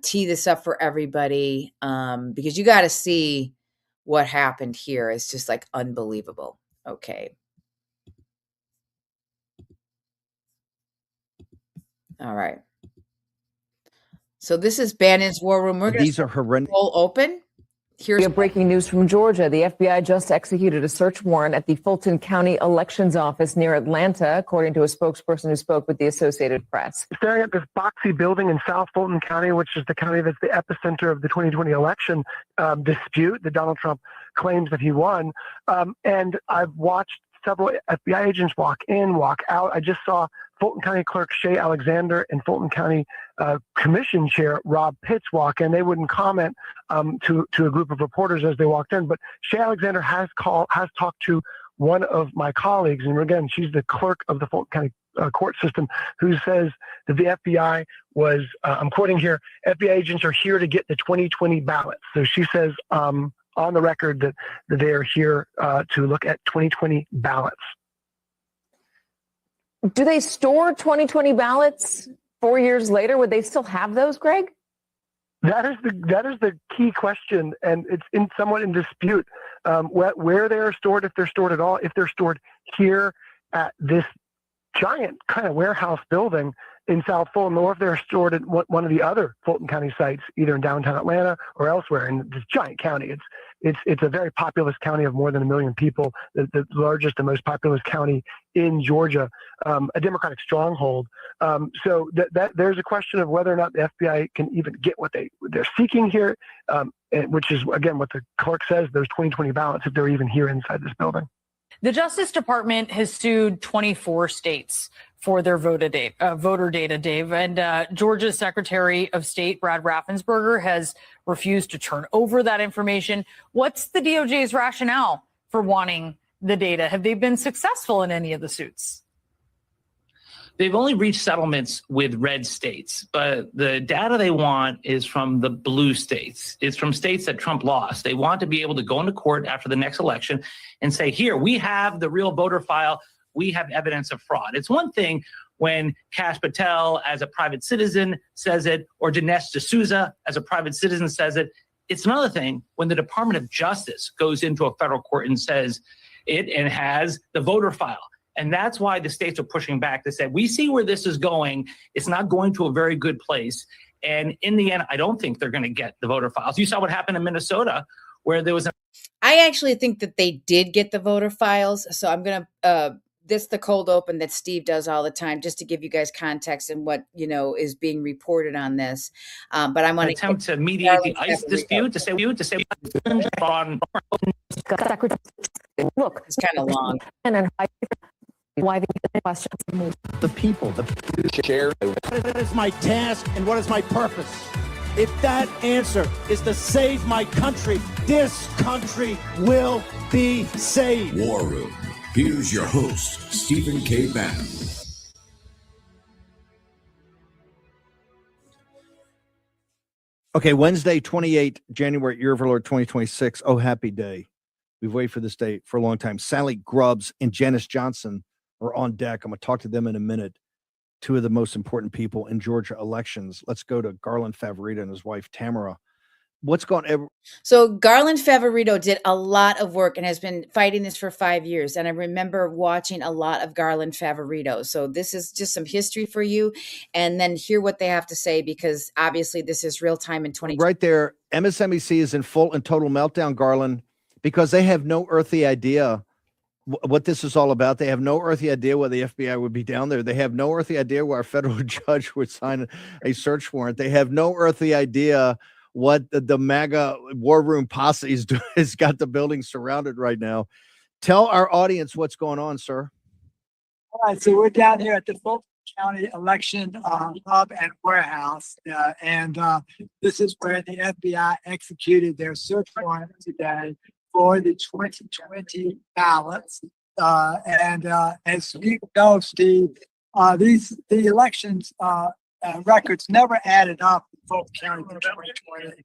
Tee this up for everybody because you got to see what happened here. It's just like unbelievable. Okay. All right. So this is Bannon's War Room. We're going These are horrendous. to open. We have breaking news from Georgia. The FBI just executed a search warrant at the Fulton County Elections Office near Atlanta, according to a spokesperson who spoke with the Associated Press. Staring at this boxy building in South Fulton County, which is the county that's the epicenter of the 2020 election dispute that Donald Trump claims that he won. And I've watched several FBI agents walk in, walk out. I just saw Fulton County Clerk Shay Alexander and Fulton County Commission Chair Rob Pitts walk in. They wouldn't comment to a group of reporters as they walked in, but Shay Alexander has talked to one of my colleagues, and again, she's the clerk of the Fulton County court system, who says that the FBI was, I'm quoting here, FBI agents are here to get the 2020 ballots. So she says on the record that they are here to look at 2020 ballots. Do they store 2020 ballots 4 years later? Would they still have those, Greg? That is the key question, and it's somewhat in dispute where they are stored, if they're stored at all, if they're stored here at this giant kind of warehouse building in South Fulton, or if they're stored at one of the other Fulton County sites, either in downtown Atlanta or elsewhere in this giant county. It's a very populous county of more than 1 million people, the largest and most populous county in Georgia, a Democratic stronghold. So that there's a question of whether or not the FBI can even get what they're seeking here, which is, again, what the clerk says, those 2020 ballots, if they're even here inside this building. The Justice Department has sued 24 states for their voter data, Dave. And Georgia's Secretary of State, Brad Raffensperger, has refused to turn over that information. What's the DOJ's rationale for wanting the data? Have they been successful in any of the suits? They've only reached settlements with red states, but the data they want is from the blue states. It's from states that Trump lost. They want to be able to go into court after the next election and say, here, we have the real voter file. We have evidence of fraud. It's one thing when Kash Patel as a private citizen says it, or Dinesh D'Souza as a private citizen says it. It's another thing when the Department of Justice goes into a federal court and says it and has the voter file. And that's why the states are pushing back. They said, we see where this is going. It's not going to a very good place. And in the end, I don't think they're going to get the voter files. You saw what happened in Minnesota, where there was I actually think that they did get the voter files. So I'm going to, this the cold open that Steve does all the time, just to give you guys context and what, is being reported on this. But I'm going to attempt to mediate the ICE dispute, to say look, it's kind of long. Why the questions? The people, the share. What is my task and what is my purpose? If that answer is to save my country, this country will be saved. War Room. Here's your host, Stephen K. Bannon. Okay, Wednesday, 28 January, year of our Lord 2026. Oh, happy day. We've waited for this day for a long time. Sally Grubbs and Janice Johnson are on deck. I'm going to talk to them in a minute. Two of the most important people in Georgia elections. Let's go to Garland Favorito and his wife, Tamara. What's going on? So Garland Favorito did a lot of work and has been fighting this for 5 years. And I remember watching a lot of Garland Favorito. So this is just some history for you. And then hear what they have to say, because obviously this is real time in 2020. Right there, MSNBC is in full and total meltdown, Garland, because they have no earthly idea what this is all about. They have no earthly idea why the FBI would be down there. They have no earthly idea why a federal judge would sign a search warrant. They have no earthly idea what the MAGA war room posse has got the building surrounded right now. Tell our audience what's going on, sir. All right, so we're down here at the Fulton County Election Hub and Warehouse, and this is where the FBI executed their search warrant today for the 2020 ballots. And as you know, Steve, the elections records never added up in Fulton County for 2020.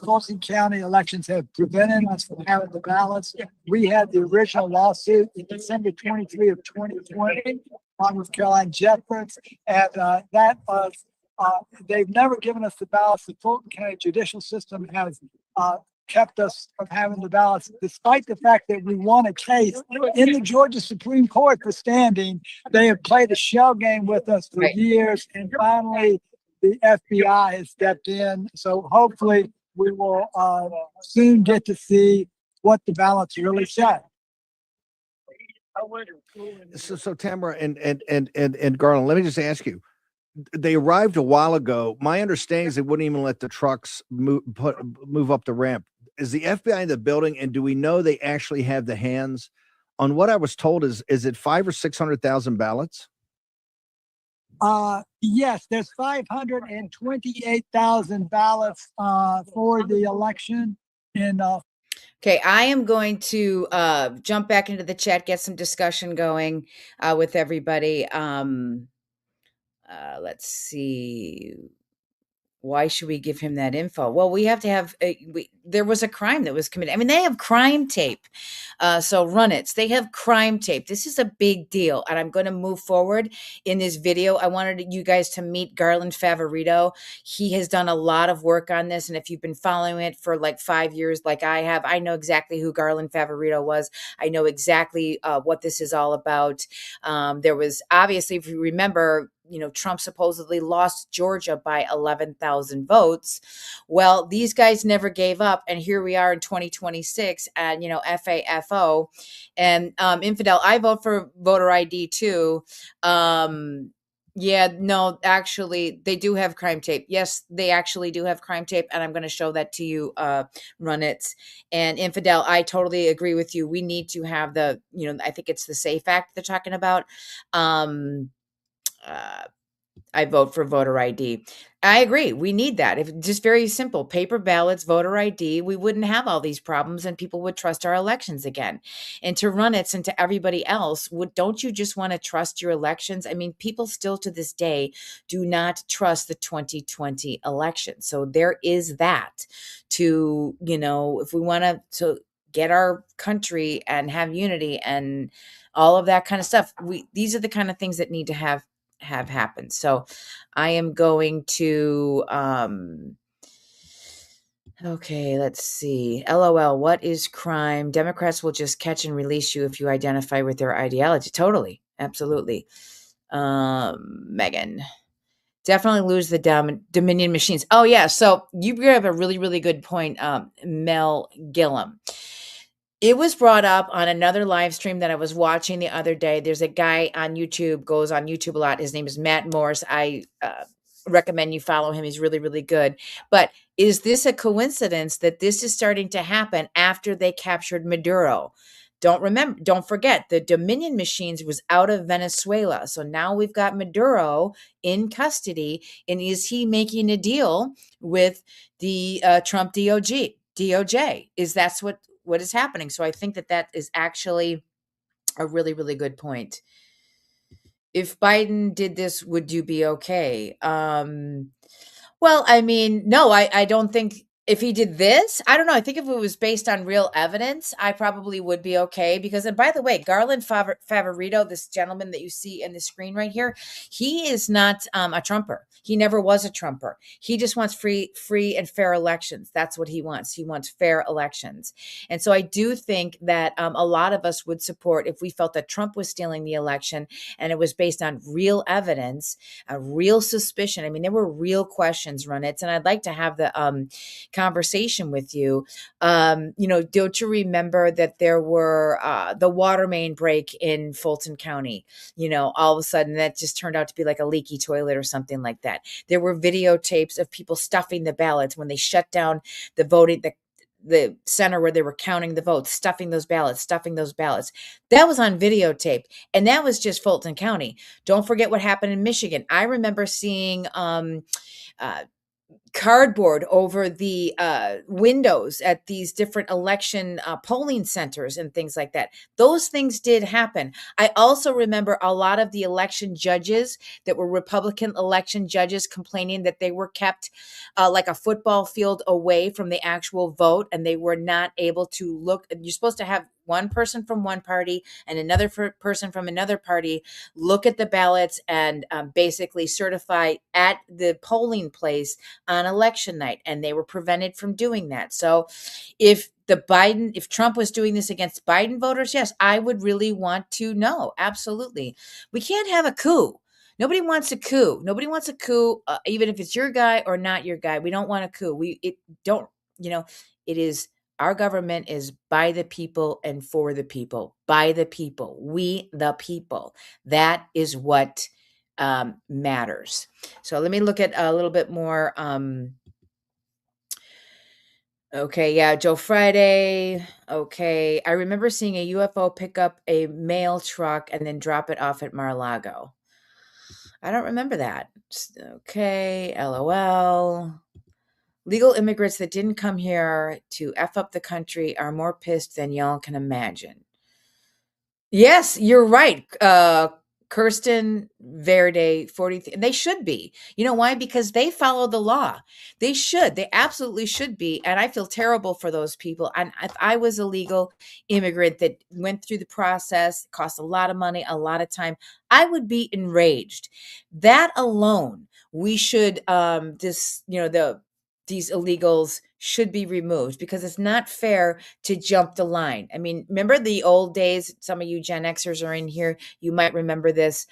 Fulton County elections have prevented us from having the ballots. We had the original lawsuit in December 23 of 2020 with Caroline Jeffords, and that was they've never given us the ballots. The Fulton County judicial system has kept us from having the ballots, despite the fact that we won a case in the Georgia Supreme Court for standing. They have played a shell game with us for years, and finally the FBI has stepped in. So hopefully we will soon get to see what the ballots really said. So Tamara and Garland, let me just ask you. They arrived a while ago. My understanding is they wouldn't even let the trucks move up the ramp. Is the FBI in the building, and do we know they actually have the hands on what I was told? Is it 500,000 or 600,000 ballots? Yes, there's 528,000 ballots for the election in. Okay, I am going to jump back into the chat, get some discussion going with everybody. Let's see. Why should we give him that info? Well, we have to have, there was a crime that was committed. I mean, they have crime tape. So run it. They have crime tape. This is a big deal. And I'm going to move forward in this video. I wanted you guys to meet Garland Favorito. He has done a lot of work on this. And if you've been following it for like 5 years, like I have, I know exactly who Garland Favorito was. I know exactly what this is all about. There was obviously, if you remember, Trump supposedly lost Georgia by 11,000 votes. Well, these guys never gave up. And here we are in 2026 and, FAFO and Infidel. I vote for voter ID too. Yeah, no, actually, they do have crime tape. Yes, they actually do have crime tape. And I'm going to show that to you, Run It. And Infidel, I totally agree with you. We need to have I think it's the SAFE Act they're talking about. I vote for voter ID. I agree. We need that. If just very simple, paper ballots, voter ID, we wouldn't have all these problems and people would trust our elections again. And to Run It and to everybody else, don't you just want to trust your elections? I mean, people still to this day do not trust the 2020 election. So there is that to, if we want to get our country and have unity and all of that kind of stuff, these are the kind of things that need to have happened. So I am going to, okay, let's see. LOL, what is crime? Democrats will just catch and release you if you identify with their ideology. Totally. Absolutely. Megan. Definitely lose the Dominion machines. Oh yeah. So you bring up a really, really good point, Mel Gillum. It was brought up on another live stream that I was watching the other day. There's a guy on YouTube, goes on YouTube a lot. His name is Matt Morris. I recommend you follow him. He's really, really good. But is this a coincidence that this is starting to happen after they captured Maduro? Don't forget, the Dominion machines was out of Venezuela. So now we've got Maduro in custody. And is he making a deal with the Trump DOJ? Is that's what is happening? So I think that is actually a really, really good point. If Biden did this, would you be okay? Well, I mean, no, I don't think if he did this, I don't know. I think if it was based on real evidence, I probably would be okay. Because, and by the way, Garland Favorito, this gentleman that you see in the screen right here, he is not a Trumper. He never was a Trumper. He just wants free and fair elections. That's what he wants. He wants fair elections. And so I do think that a lot of us would support if we felt that Trump was stealing the election and it was based on real evidence, a real suspicion. I mean, there were real questions, Run It. And I'd like to have the conversation with you. Don't you remember that there were the water main break in Fulton County? All of a sudden that just turned out to be like a leaky toilet or something like that. There were videotapes of people stuffing the ballots when they shut down the voting, the center where they were counting the votes, stuffing those ballots. That was on videotape. And that was just Fulton County. Don't forget what happened in Michigan. I remember seeing cardboard over the windows at these different election polling centers and things like that. Those things did happen. I also remember a lot of the election judges that were Republican election judges complaining that they were kept like a football field away from the actual vote, and they were not able to look. You're supposed to have one person from one party and another person from another party look at the ballots and basically certify at the polling place on on election night, and they were prevented from doing that. So if Trump was doing this against Biden voters, yes, I would really want to know. Absolutely. We can't have a coup. Nobody wants a coup. Nobody wants a coup, even if it's your guy or not your guy. We don't want a coup. It is, our government is by the people and for the people, by the people, we the people. That is what matters. So let me look at a little bit more. Okay, yeah, Joe Friday. Okay, I remember seeing a UFO pick up a mail truck and then drop it off at Mar-a-Lago. I don't remember that. Okay, LOL. Legal immigrants that didn't come here to F up the country are more pissed than y'all can imagine. Yes, you're right. Kirsten Verde, 43. And they should be. You know why? Because they follow the law. They should. They absolutely should be. And I feel terrible for those people. And if I was a legal immigrant that went through the process, cost a lot of money, a lot of time, I would be enraged. That alone, we should these illegals should be removed, because it's not fair to jump the line. I mean, remember the old days? Some of you Gen Xers are in here. You might remember this.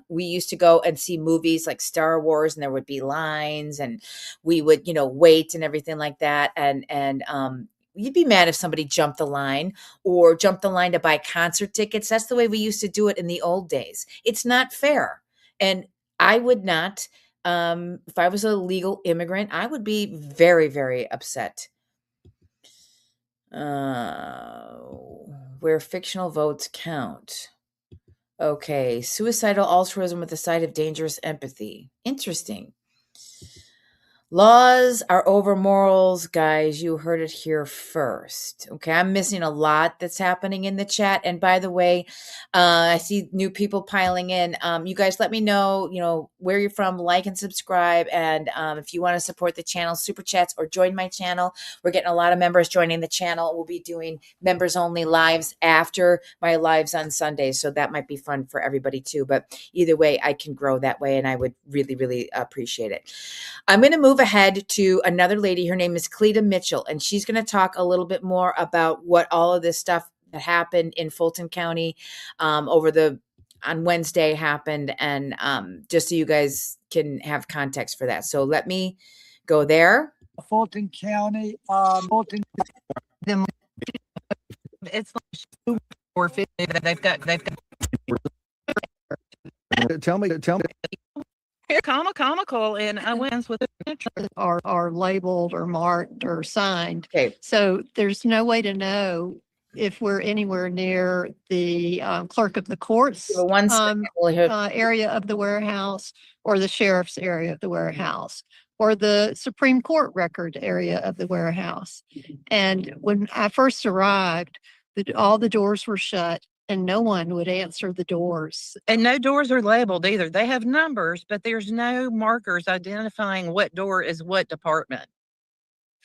We used to go and see movies like Star Wars, and there would be lines, and we would, wait and everything like that. And you'd be mad if somebody jumped the line or jumped the line to buy concert tickets. That's the way we used to do it in the old days. It's not fair. And I would not, if I was a legal immigrant, I would be very, very upset. Where fictional votes count. Okay, suicidal altruism with a side of dangerous empathy. Interesting. Laws are over morals, guys. You heard it here first. Okay, I'm missing a lot that's happening in the chat. And by the way, I see new people piling in. You guys let me know, where you're from, like and subscribe. And if you want to support the channel, super chats or join my channel. We're getting a lot of members joining the channel. We'll be doing members only lives after my lives on Sundays. So that might be fun for everybody too. But either way, I can grow that way, and I would really, really appreciate it. I'm going to move ahead to another lady. Her name is Cleta Mitchell, and she's going to talk a little bit more about what all of this stuff that happened in Fulton County on Wednesday happened, and just so you guys can have context for that. So let me go there. Fulton County, it's like 450 that they've got. Tell me. Comical, and I went with are labeled or marked or signed. Okay. So there's no way to know if we're anywhere near the clerk of the courts area of the warehouse, or the sheriff's area of the warehouse, or the Supreme Court record area of the warehouse. And when I first arrived, all the doors were shut, and no one would answer the doors. And no doors are labeled either. They have numbers, but there's no markers identifying what door is what department.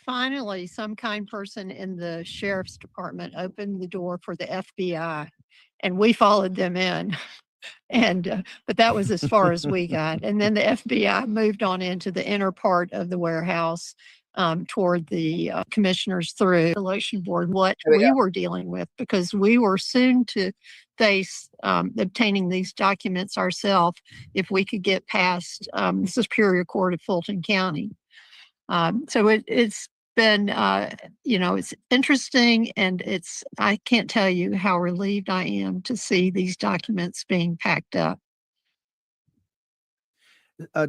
Finally, some kind person in the sheriff's department opened the door for the FBI, and we followed them in. And but that was as far as we got. And then the FBI moved on into the inner part of the warehouse, toward the commissioners through the election board, what we were dealing with, because we were soon to face obtaining these documents ourselves if we could get past the Superior Court of Fulton County. So it's been, it's interesting, and I can't tell you how relieved I am to see these documents being packed up.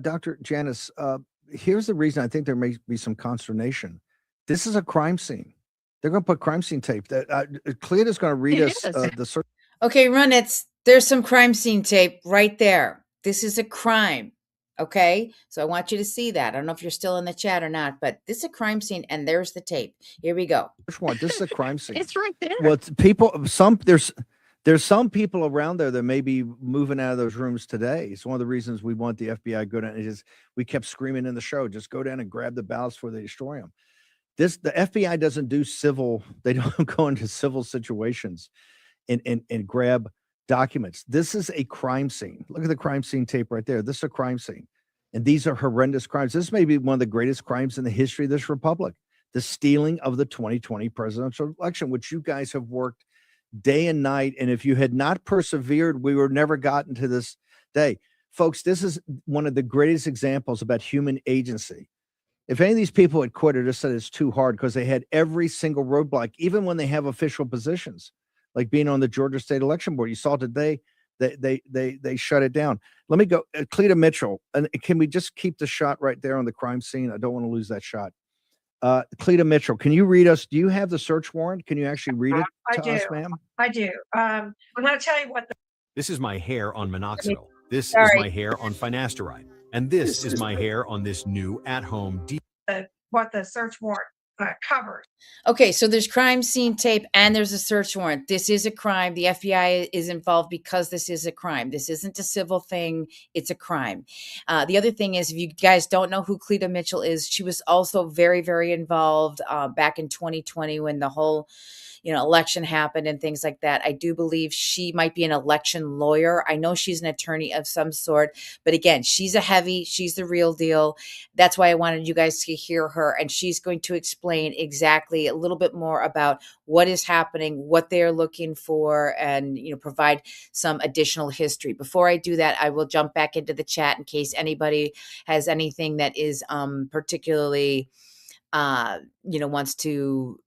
Dr. Janice, here's the reason I think there may be some consternation. This is a crime scene. They're going to put crime scene tape. Cleta's going to read us the search. Okay, there's some crime scene tape right there. This is a crime. Okay, so I want you to see that. I don't know if you're still in the chat or not, but this is a crime scene, and there's the tape. Here we go. Which one? This is a crime scene. It's right there. Well, there's some people around there that may be moving out of those rooms today. It's one of the reasons we want the FBI to go down. We kept screaming in the show, just go down and grab the ballots before they destroy them. The FBI doesn't do civil. They don't go into civil situations and grab documents. This is a crime scene. Look at the crime scene tape right there. This is a crime scene. And these are horrendous crimes. This may be one of the greatest crimes in the history of this republic, the stealing of the 2020 presidential election, which you guys have worked day and night. And if you had not persevered, we would never gotten to this day. Folks, this is one of the greatest examples about human agency. If any of these people had quit or just said it's too hard, because they had every single roadblock, even when they have official positions, like being on the Georgia State Election Board. You saw today they shut it down. Let me go, Cleta Mitchell, and can we just keep the shot right there on the crime scene? I don't want to lose that shot. Cleta Mitchell, can you read us? Do you have the search warrant? Can you actually read it to us, ma'am? I do. I'm going to tell you what This is my hair on minoxidil. This Sorry. is my hair on finasteride. And this is my hair on this new at-home what the search warrant covered. Okay, so there's crime scene tape and there's a search warrant. This is a crime. The FBI is involved because this is a crime. This isn't a civil thing. It's a crime. The other thing is, if you guys don't know who Cleta Mitchell is, she was also very, very involved back in 2020 when the whole election happened and things like that. I do believe she might be an election lawyer. I know she's an attorney of some sort, but again, she's she's the real deal. That's why I wanted you guys to hear her. And she's going to explain exactly a little bit more about what is happening, what they're looking for, and, provide some additional history. Before I do that, I will jump back into the chat in case anybody has anything that is particularly, wants to.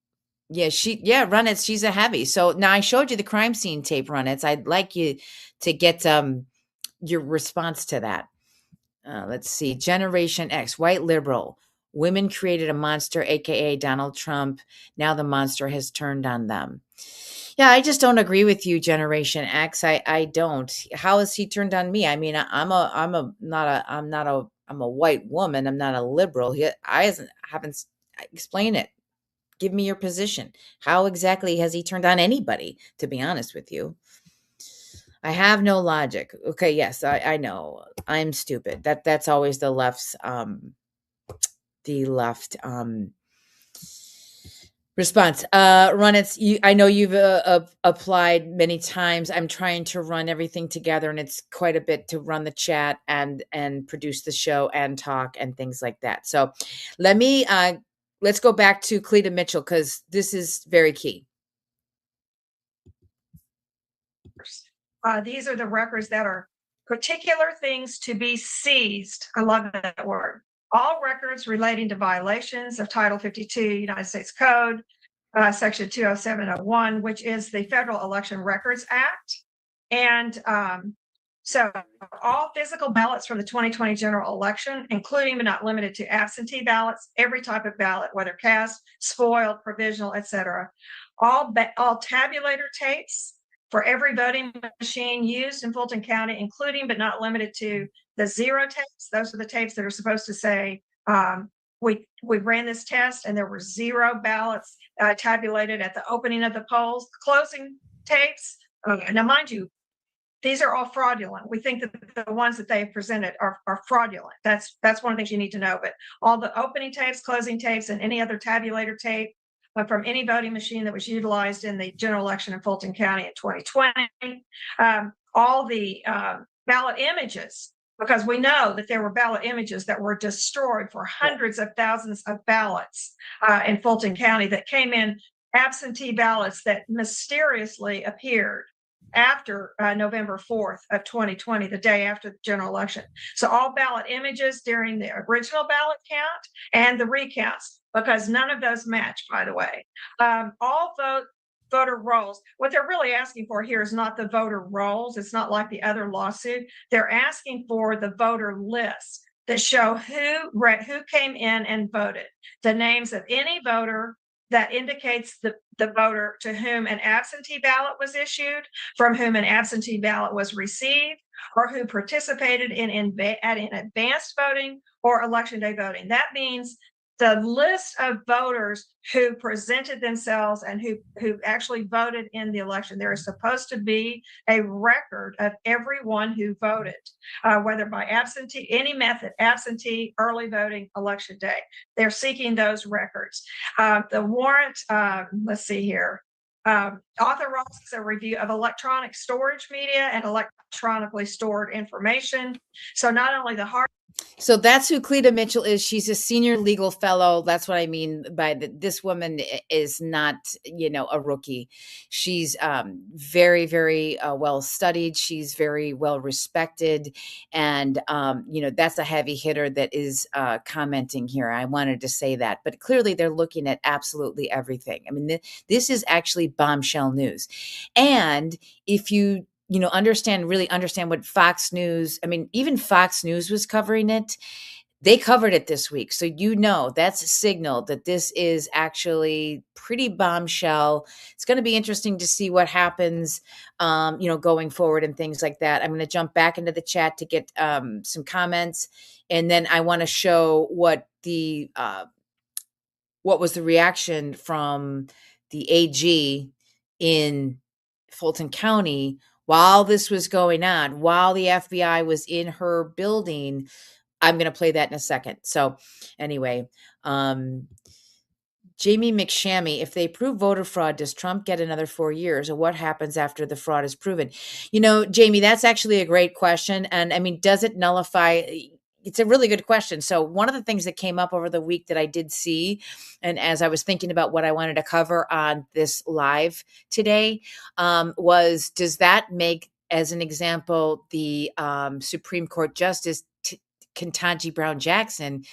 Run it. She's a heavy. So now I showed you the crime scene tape, Run it. I'd like you to get your response to that. Let's see. Generation X, white liberal. Women created a monster, aka Donald Trump. Now the monster has turned on them. Yeah, I just don't agree with you, Generation X. I don't. How has he turned on me? I mean, I'm a white woman. I'm not a liberal. I haven't explain it. Give me your position. How exactly has he turned on anybody, to be honest with you? I have no logic. Okay, yes, I know. I'm stupid. That's always the left's response. Run it. I know you've applied many times. I'm trying to run everything together, and it's quite a bit to run the chat and produce the show and talk and things like that. So let's go back to Cleta Mitchell, because this is very key. These are the records that are particular things to be seized. I love that word. All records relating to violations of Title 52 United States Code, Section 20701, which is the Federal Election Records Act. And so all physical ballots from the 2020 general election, including but not limited to absentee ballots, every type of ballot, whether cast, spoiled, provisional, etc. All tabulator tapes for every voting machine used in Fulton County, including but not limited to the zero tapes. Those are the tapes that are supposed to say, we ran this test and there were zero ballots tabulated at the opening of the polls. Closing tapes, now mind you, these are all fraudulent. We think that the ones that they have presented are fraudulent. That's one of the things you need to know. But all the opening tapes, closing tapes, and any other tabulator tape from any voting machine that was utilized in the general election in Fulton County in 2020, all the ballot images, because we know that there were ballot images that were destroyed for hundreds of thousands of ballots in Fulton County that came in, absentee ballots that mysteriously appeared after November 4th of 2020, the day after the general election. So all ballot images during the original ballot count and the recounts, because none of those match, by the way. All voter rolls. What they're really asking for here is not the voter rolls. It's not like the other lawsuit. They're asking for the voter lists that show who came in and voted, the names of any voter that indicates the voter to whom an absentee ballot was issued, from whom an absentee ballot was received, or who participated in advanced voting or election day voting. That means the list of voters who presented themselves and who actually voted in the election. There is supposed to be a record of everyone who voted, whether by absentee, any method, absentee, early voting, election day. They're seeking those records. The warrant, let's see here, authorizes a review of electronic storage media and electronically stored information. So not only the hard So that's who Cleta Mitchell is. She's a senior legal fellow. That's what I mean by this woman is not, a rookie. She's very, very well studied. She's very well respected. And, that's a heavy hitter that is commenting here. I wanted to say that. But clearly they're looking at absolutely everything. I mean, this is actually bombshell news. And if you really understand what Fox News, I mean, even Fox News was covering it. They covered it this week. So, that's a signal that this is actually pretty bombshell. It's going to be interesting to see what happens, going forward and things like that. I'm going to jump back into the chat to get some comments. And then I want to show what was the reaction from the AG in Fulton County while this was going on, while the FBI was in her building. I'm going to play that in a second. So anyway, Jamie McShammy, if they prove voter fraud, does Trump get another 4 years, or what happens after the fraud is proven? Jamie, that's actually a great question. And I mean, does it nullify? It's a really good question. So one of the things that came up over the week that I did see, and as I was thinking about what I wanted to cover on this live today, was, does that make, as an example, the Supreme Court Justice Ketanji Brown Jackson,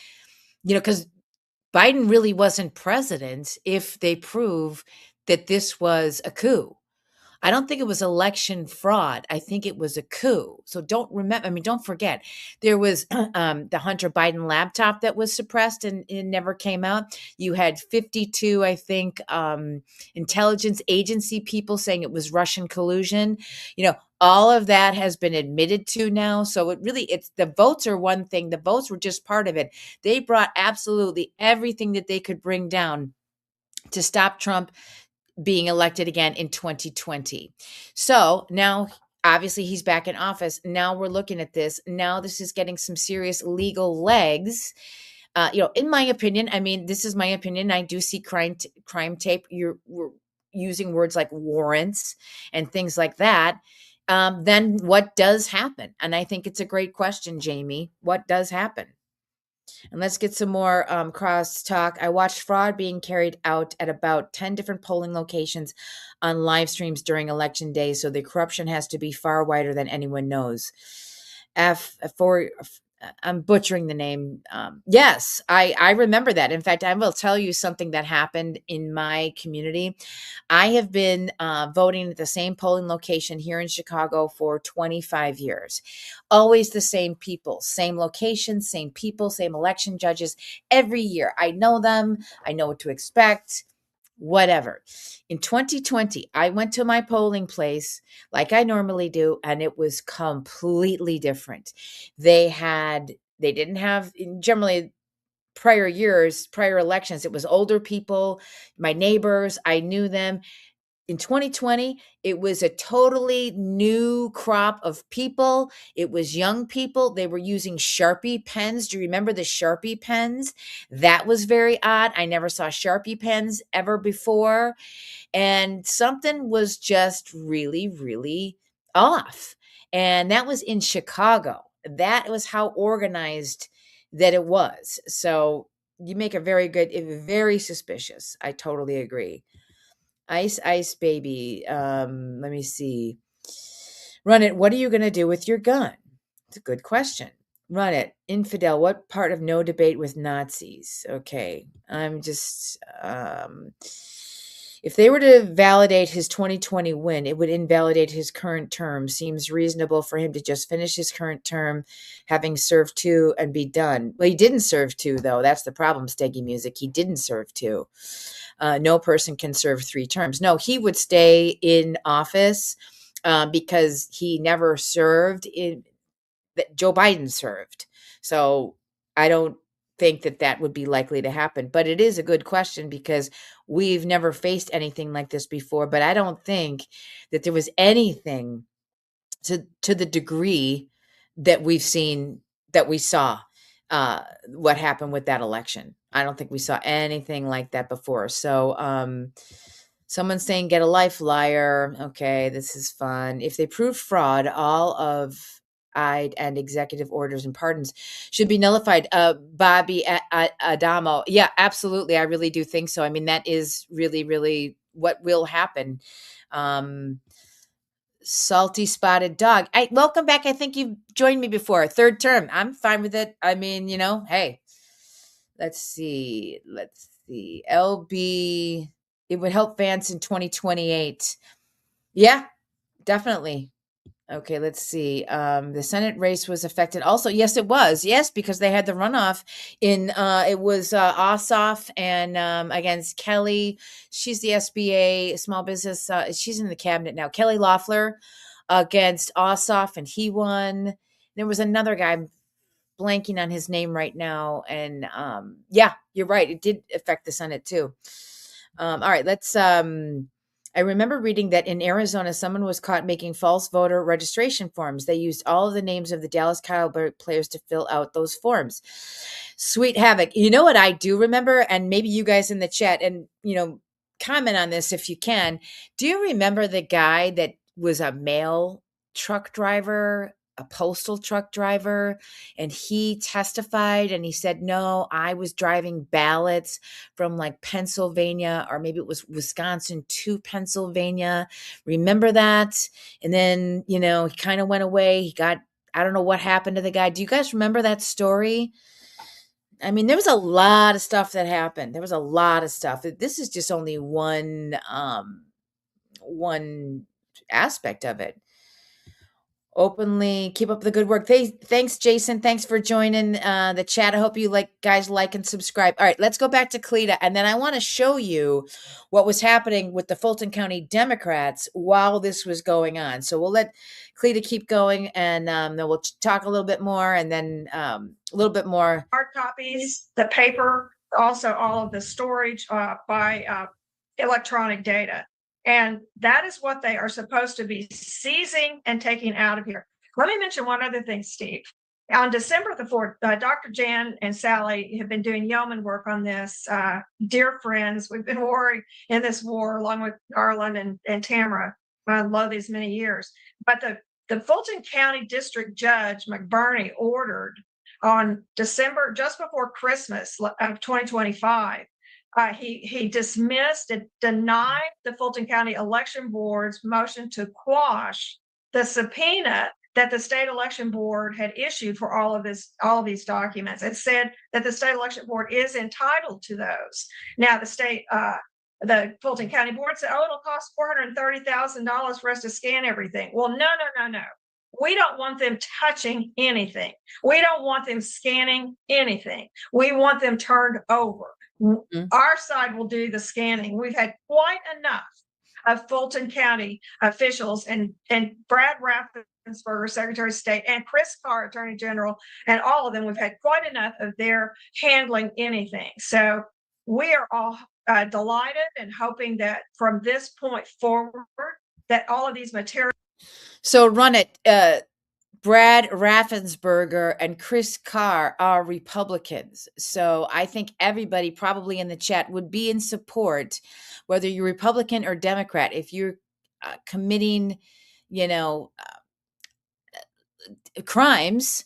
because Biden really wasn't president if they prove that this was a coup. I don't think it was election fraud. I think it was a coup. So don't forget, there was the Hunter Biden laptop that was suppressed and it never came out. You had 52, I think, intelligence agency people saying it was Russian collusion. All of that has been admitted to now. So it's the votes are one thing. The votes were just part of it. They brought absolutely everything that they could bring down to stop Trump being elected again in 2020. So now, obviously, he's back in office. Now we're looking at this. Now this is getting some serious legal legs. In my opinion, this is my opinion. I do see crime tape. We're using words like warrants and things like that. Then what does happen? And I think it's a great question, Jamie. What does happen? And let's get some more cross talk. I watched fraud being carried out at about 10 different polling locations on live streams during election day. So the corruption has to be far wider than anyone knows. I'm butchering the name. Yes, I remember that. In fact, I will tell you something that happened in my community. I have been voting at the same polling location here in Chicago for 25 years. Always the same people, same location, same people, same election judges every year. I know them. I know what to expect. Whatever. In 2020, I went to my polling place like I normally do, and it was completely different. They didn't have, generally, prior elections, it was older people, my neighbors, I knew them. In 2020, it was a totally new crop of people. It was young people. They were using Sharpie pens. Do you remember the Sharpie pens? That was very odd. I never saw Sharpie pens ever before. And something was just really, really off. And that was in Chicago. That was how organized that it was. So you make very suspicious. I totally agree. Ice baby. Let me see. Run it. What are you going to do with your gun? It's a good question. Run it. Infidel. What part of no debate with Nazis? Okay. I'm just, if they were to validate his 2020 win, it would invalidate his current term. Seems reasonable for him to just finish his current term, having served 2 and be done. Well, he didn't serve 2, though. That's the problem, Steggy Music. He didn't serve 2. No person can serve 3 terms. No, he would stay in office because he never served. Joe Biden served. So I don't think that would be likely to happen. But it is a good question because we've never faced anything like this before. But I don't think that there was anything to the degree that we saw what happened with that election. I don't think we saw anything like that before. So someone's saying, get a life, liar. Okay, this is fun. If they prove fraud, all of and executive orders and pardons should be nullified. Bobby Adamo. Yeah, absolutely. I really do think so. I mean, that is really, really what will happen. Salty Spotted Dog. Welcome back. I think you've joined me before. Third term. I'm fine with it. I mean, hey, let's see. LB, it would help Vance in 2028. Yeah, definitely. Okay, let's see. The Senate race was affected also. Yes, it was. Yes, because they had the runoff in it was Ossoff and against Kelly. She's the SBA small business. She's in the cabinet now. Kelly Loeffler against Ossoff, and he won. There was another guy, I'm blanking on his name right now. And yeah, you're right. It did affect the Senate too. All right, let's I remember reading that in Arizona, someone was caught making false voter registration forms. They used all of the names of the Dallas Cowboy players to fill out those forms. Sweet havoc. You know what I do remember? And maybe you guys in the chat and, comment on this if you can. Do you remember the guy that was a mail truck driver, a postal truck driver, and he testified and he said, no, I was driving ballots from like Pennsylvania, or maybe it was Wisconsin to Pennsylvania. Remember that? And then, he kind of went away. I don't know what happened to the guy. Do you guys remember that story? I mean, there was a lot of stuff that happened. There was a lot of stuff. This is just only one aspect of it. Openly keep up the good work. Thanks, Jason. Thanks for joining the chat. I hope you guys like and subscribe. All right, let's go back to Cleta, and then I want to show you what was happening with the Fulton County Democrats while this was going on. So we'll let Cleta keep going, and then we'll talk a little bit more, and then a little bit more. Hard copies, the paper, also all of the storage by electronic data. And that is what they are supposed to be seizing and taking out of here. Let me mention one other thing, Steve. On December the 4th, Dr. Jan and Sally have been doing yeoman work on this. Dear friends, we've been warring in this war along with Garland and Tamara. I love these many years. But the Fulton County District Judge McBurney ordered on December, just before Christmas of 2025, he dismissed and denied the Fulton County Election Board's motion to quash the subpoena that the state election board had issued for all of these documents. It said that the state election board is entitled to those. Now, the Fulton County board said, it'll cost $430,000 for us to scan everything. Well, no. We don't want them touching anything. We don't want them scanning anything. We want them turned over. Mm-hmm. Our side will do the scanning. We've had quite enough of Fulton County officials and Brad Raffensperger, Secretary of State, and Chris Carr, Attorney General, and all of them. We've had quite enough of their handling anything. So we are all delighted and hoping that from this point forward, that all of these materials. So run it. Brad Raffensperger and Chris Carr are Republicans. So I think everybody probably in the chat would be in support, whether you're Republican or Democrat. If you're committing, crimes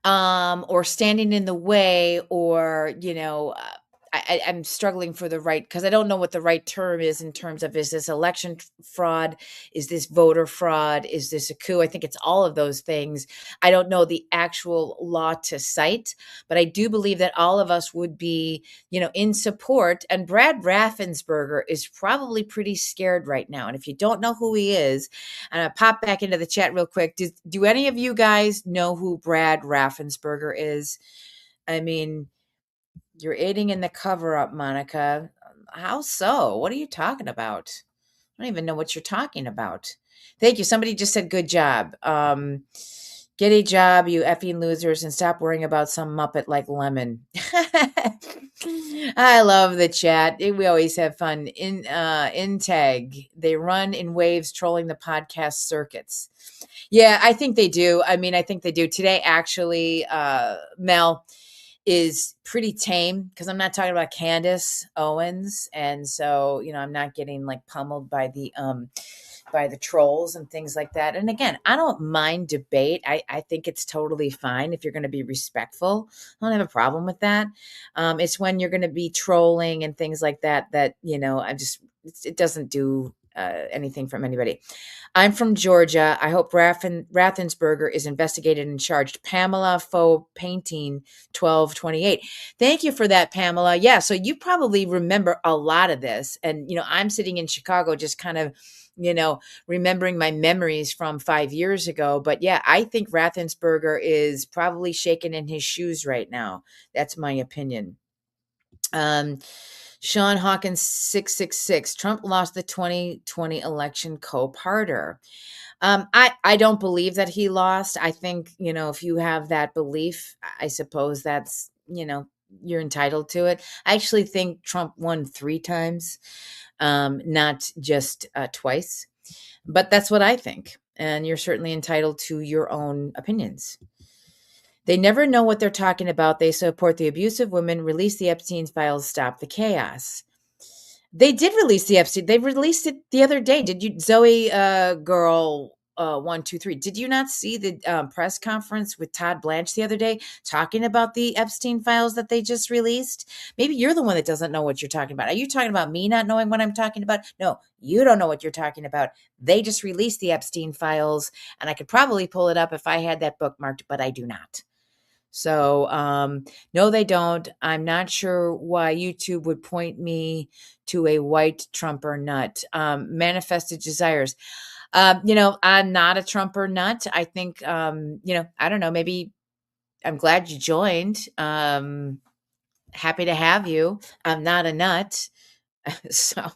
or standing in the way, or, I'm struggling for the right, because I don't know what the right term is in terms of, is this election fraud? Is this voter fraud? Is this a coup? I think it's all of those things. I don't know the actual law to cite, but I do believe that all of us would be, in support. And Brad Raffensperger is probably pretty scared right now. And if you don't know who he is, and I'll pop back into the chat real quick. Do any of you guys know who Brad Raffensperger is? I mean, you're aiding in the cover-up, Monica. How so? What are you talking about? I don't even know what you're talking about. Thank you. Somebody just said, good job. Get a job, you effing losers, and stop worrying about some Muppet like Lemon. I love the chat. We always have fun. In tag, they run in waves trolling the podcast circuits. Yeah, I think they do. I mean, I think they do. Today, actually, Mel is pretty tame, because I'm not talking about Candace Owens. And so, I'm not getting like pummeled by the by the trolls and things like that. And again, I don't mind debate. I think it's totally fine if you're going to be respectful. I don't have a problem with that. It's when you're going to be trolling and things like that, that, it doesn't do anything from anybody. I'm from Georgia. I hope Raffensperger is investigated and charged. Pamela Faux Painting 1228. Thank you for that, Pamela. Yeah, so you probably remember a lot of this. And, I'm sitting in Chicago just kind of, remembering my memories from 5 years ago. But yeah, I think Raffensperger is probably shaking in his shoes right now. That's my opinion. Sean Hawkins 666. Trump lost the 2020 election co-parter. I don't believe that he lost. I think, if you have that belief, I suppose that's, you're entitled to it. I actually think Trump won 3 times, not just twice. But that's what I think. And you're certainly entitled to your own opinions. They never know what they're talking about. They support the abuse of women, release the Epstein files, stop the chaos. They did release the Epstein. They released it the other day. Did you, Zoe girl 123? Did you not see the press conference with Todd Blanche the other day talking about the Epstein files that they just released? Maybe you're the one that doesn't know what you're talking about. Are you talking about me not knowing what I'm talking about? No, you don't know what you're talking about. They just released the Epstein files, and I could probably pull it up if I had that bookmarked, but I do not. So, no, they don't. I'm not sure why YouTube would point me to a white Trumper nut. Manifested desires. I'm not a Trumper nut. I think, I don't know, maybe I'm glad you joined. Happy to have you. I'm not a nut. So,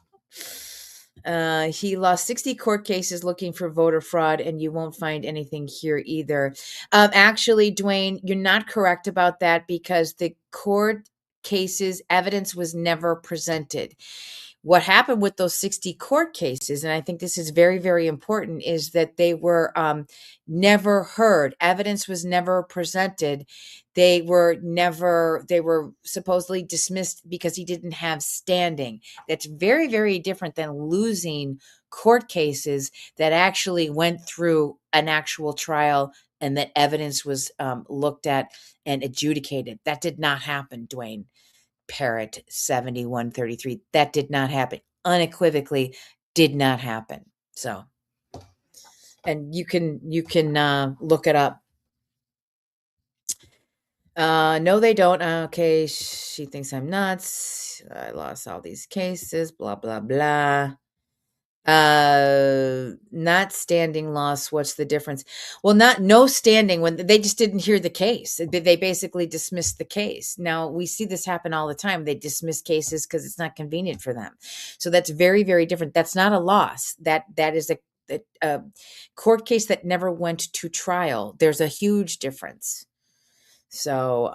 he lost 60 court cases looking for voter fraud, and you won't find anything here either. Actually, Dwayne, you're not correct about that, because the court cases, evidence was never presented. What happened with those 60 court cases, and I think this is very, very important, is that they were never heard. Evidence was never presented. They were supposedly dismissed because he didn't have standing. That's very, very different than losing court cases that actually went through an actual trial and that evidence was looked at and adjudicated. That did not happen, Dwayne. Parrot 7133. That did not happen. Unequivocally did not happen. So, and you can look it up. No, they don't. Okay, she thinks I'm nuts. I lost all these cases, blah, blah, blah. Not standing loss. What's the difference? Well, no standing, when they just didn't hear the case. They basically dismissed the case. Now, we see this happen all the time. They dismiss cases because it's not convenient for them. So that's very, very different. That's not a loss. That is a court case that never went to trial. There's a huge difference. So,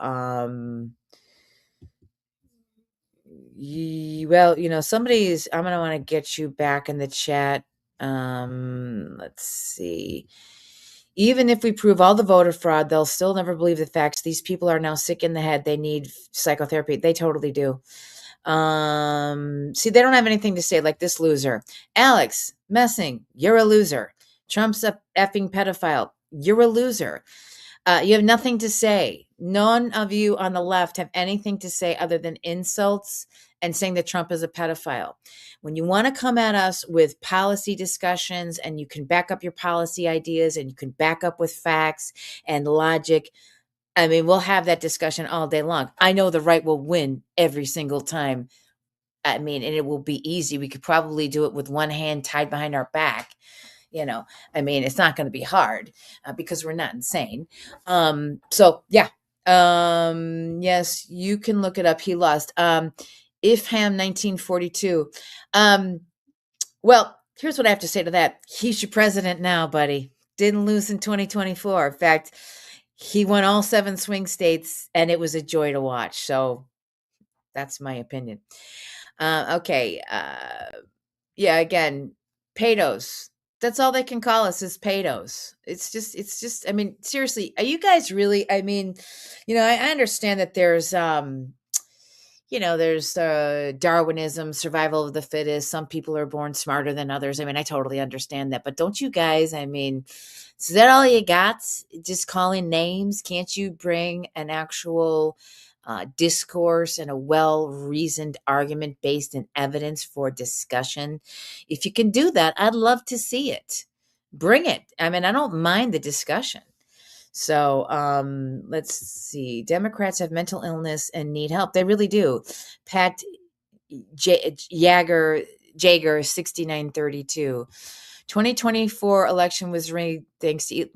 somebody's, I'm going to want to get you back in the chat. Let's see. Even if we prove all the voter fraud, they'll still never believe the facts. These people are now sick in the head. They need psychotherapy. They totally do. See, they don't have anything to say, like this loser. Alex Messing, you're a loser. Trump's a effing pedophile. You're a loser. You have nothing to say. None of you on the left have anything to say other than insults and saying that Trump is a pedophile. When you want to come at us with policy discussions, and you can back up your policy ideas, and you can back up with facts and logic, I mean, we'll have that discussion all day long. I know the right will win every single time. I mean, and it will be easy. We could probably do it with one hand tied behind our back. I mean, it's not going to be hard because we're not insane. So yeah. Yes, you can look it up. He lost. Ifham 1942. Well, here's what I have to say to that. He's your president now, buddy. Didn't lose in 2024. In fact, he won all 7 swing states, and it was a joy to watch. So that's my opinion. Okay. Yeah, again, pedos. That's all they can call us, is pedos. It's just, I mean, seriously, are you guys really, I mean, I understand that there's, there's Darwinism, survival of the fittest. Some people are born smarter than others. I mean, I totally understand that. But don't you guys, I mean, is that all you got? Just calling names? Can't you bring an actual discourse and a well-reasoned argument based in evidence for discussion? If you can do that, I'd love to see it. Bring it. I mean, I don't mind the discussion. So let's see. Democrats have mental illness and need help. They really do. Pat Jager, 6932. 2024 election was rigged thanks to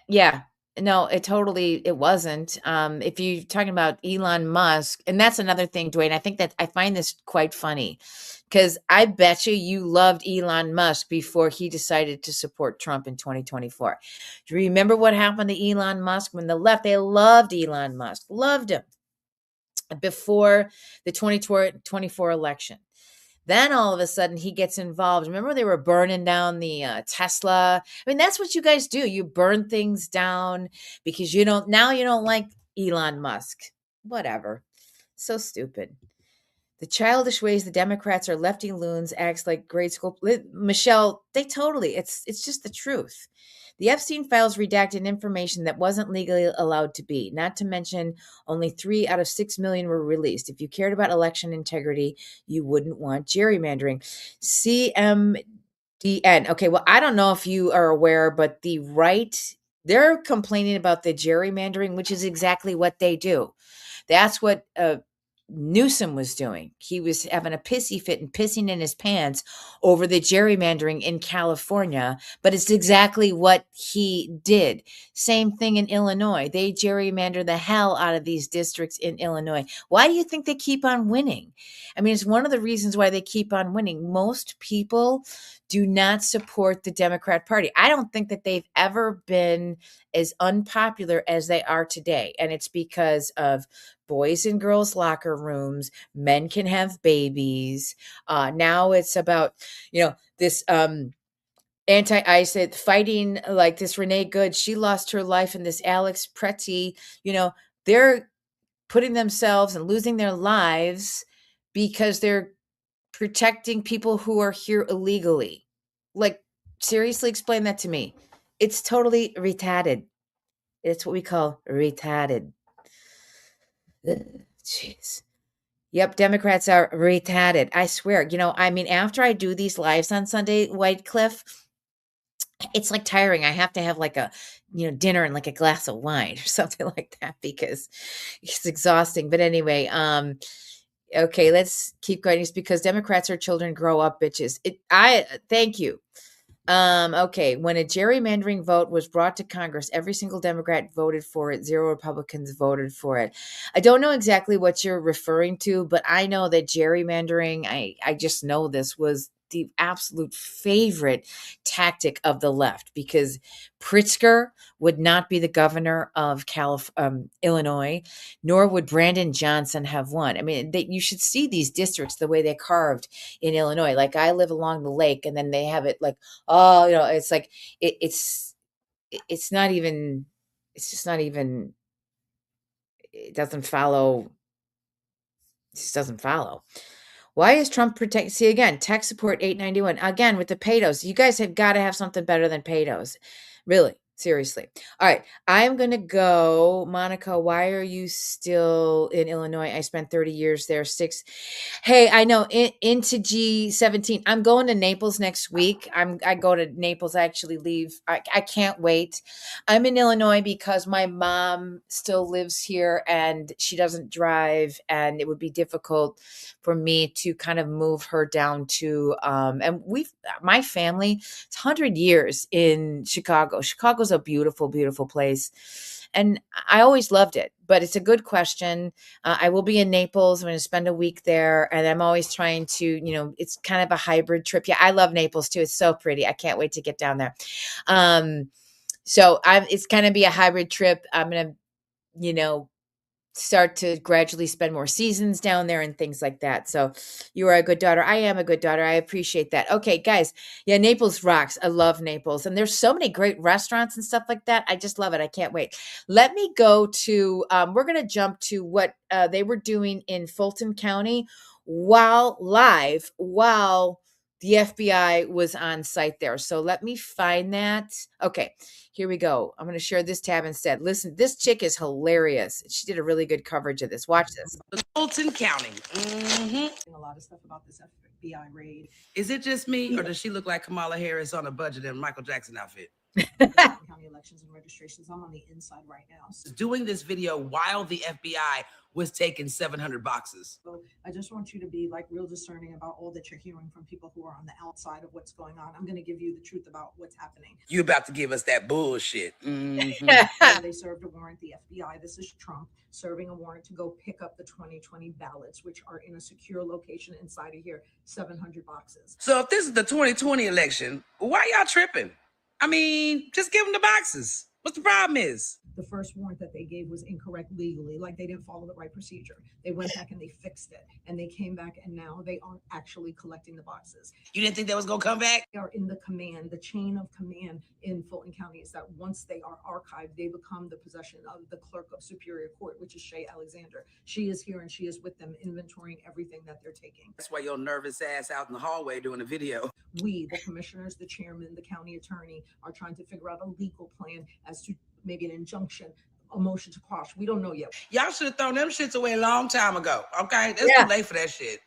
yeah. No, it wasn't. If you're talking about Elon Musk, and that's another thing, Dwayne, I think that I find this quite funny because I bet you loved Elon Musk before he decided to support Trump in 2024. Do you remember what happened to Elon Musk when the left, they loved Elon Musk, loved him before the 2024 election. Then all of a sudden he gets involved. Remember they were burning down the Tesla? I mean, that's what you guys do. You burn things down because you don't like Elon Musk. Whatever. So stupid. The childish ways the Democrats are lefty loons acts like grade school. Michelle, it's just the truth. The Epstein files redacted information that wasn't legally allowed to be, not to mention only 3 out of 6 million were released. If you cared about election integrity, you wouldn't want gerrymandering. CMDN. Okay, well, I don't know if you are aware, but the right, they're complaining about the gerrymandering, which is exactly what they do. That's what Newsom was doing. He was having a pissy fit and pissing in his pants over the gerrymandering in California, but it's exactly what he did. Same thing in Illinois. They gerrymander the hell out of these districts in Illinois. Why do you think they keep on winning? I mean, it's one of the reasons why they keep on winning. Most people do not support the Democrat Party. I don't think that they've ever been as unpopular as they are today. And it's because of boys and girls locker rooms. Men can have babies. Now it's about, this anti-ISIS fighting, like this Renee Good. She lost her life, and this Alex Pretty, they're putting themselves and losing their lives because they're protecting people who are here illegally. Like, seriously, explain that to me. It's totally retarded. It's what we call retarded. Jeez. Yep, Democrats are retarded. I swear. After I do these lives on Sunday, White Cliff, it's like tiring. I have to have like a, dinner and like a glass of wine or something like that because it's exhausting. But anyway, okay, let's keep going. It's because Democrats are children, grow up, bitches. Thank you. Okay, when a gerrymandering vote was brought to Congress, every single Democrat voted for it. 0 Republicans voted for it. I don't know exactly what you're referring to, but I know that gerrymandering, I just know this was the absolute favorite tactic of the left because Pritzker would not be the governor of Illinois, nor would Brandon Johnson have won. I mean, you should see these districts the way they're carved in Illinois. Like I live along the lake, and then they have it like, it's like it's not even. It's just not even. It doesn't follow. It just doesn't follow. Why is Trump protect? See, again, tech support 891. Again, with the paydos. You guys have got to have something better than paydos. Really, seriously. All right, I'm going to go. Monica, why are you still in Illinois? I spent 30 years there, 6. Hey, I know, into G17. I'm going to Naples next week. I go to Naples. I actually leave. I can't wait. I'm in Illinois because my mom still lives here and she doesn't drive, and it would be difficult for me to kind of move her down to, and my family, it's 100 years in Chicago. Chicago's a beautiful, beautiful place. And I always loved it, but it's a good question. I will be in Naples. I'm going to spend a week there, and I'm always trying to, it's kind of a hybrid trip. Yeah, I love Naples too. It's so pretty. I can't wait to get down there. So it's going to be a hybrid trip. I'm going to, start to gradually spend more seasons down there and things like that. So you are a good daughter. I am a good daughter. I appreciate that. Okay, guys. Yeah, Naples rocks. I love Naples. And there's so many great restaurants and stuff like that. I just love it. I can't wait. Let me go to, we're going to jump to what they were doing in Fulton County while the FBI was on site there. So let me find that. Okay, here we go. I'm going to share this tab instead. Listen, this chick is hilarious. She did a really good coverage of this. Watch this. Fulton County. A lot of stuff about this FBI raid. Is it just me, or does she look like Kamala Harris on a budget and Michael Jackson outfit? County elections and registrations. I'm on the inside right now. So doing this video while the FBI was taking 700 boxes. So I just want you to be like real discerning about all that you're hearing from people who are on the outside of what's going on. I'm going to give you the truth about what's happening. You about to give us that bullshit. They served a warrant, the FBI, this is Trump, serving a warrant to go pick up the 2020 ballots, which are in a secure location inside of here, 700 boxes. So if this is the 2020 election, why y'all tripping? I mean, just give them the boxes. What's the problem is? The first warrant that they gave was incorrect legally, like they didn't follow the right procedure. They went back and they fixed it, and they came back and now they aren't actually collecting the boxes. You didn't think that was gonna come back? They are in the command, the chain of command in Fulton County is that once they are archived, they become the possession of the clerk of Superior Court, which is Shay Alexander. She is here and she is with them inventorying everything that they're taking. That's why your nervous ass out in the hallway doing a video. We, the commissioners, the chairman, the county attorney, are trying to figure out a legal plan as to maybe an injunction, a motion to quash. We don't know yet. Y'all should have thrown them shits away a long time ago. Okay, it's too late for that shit.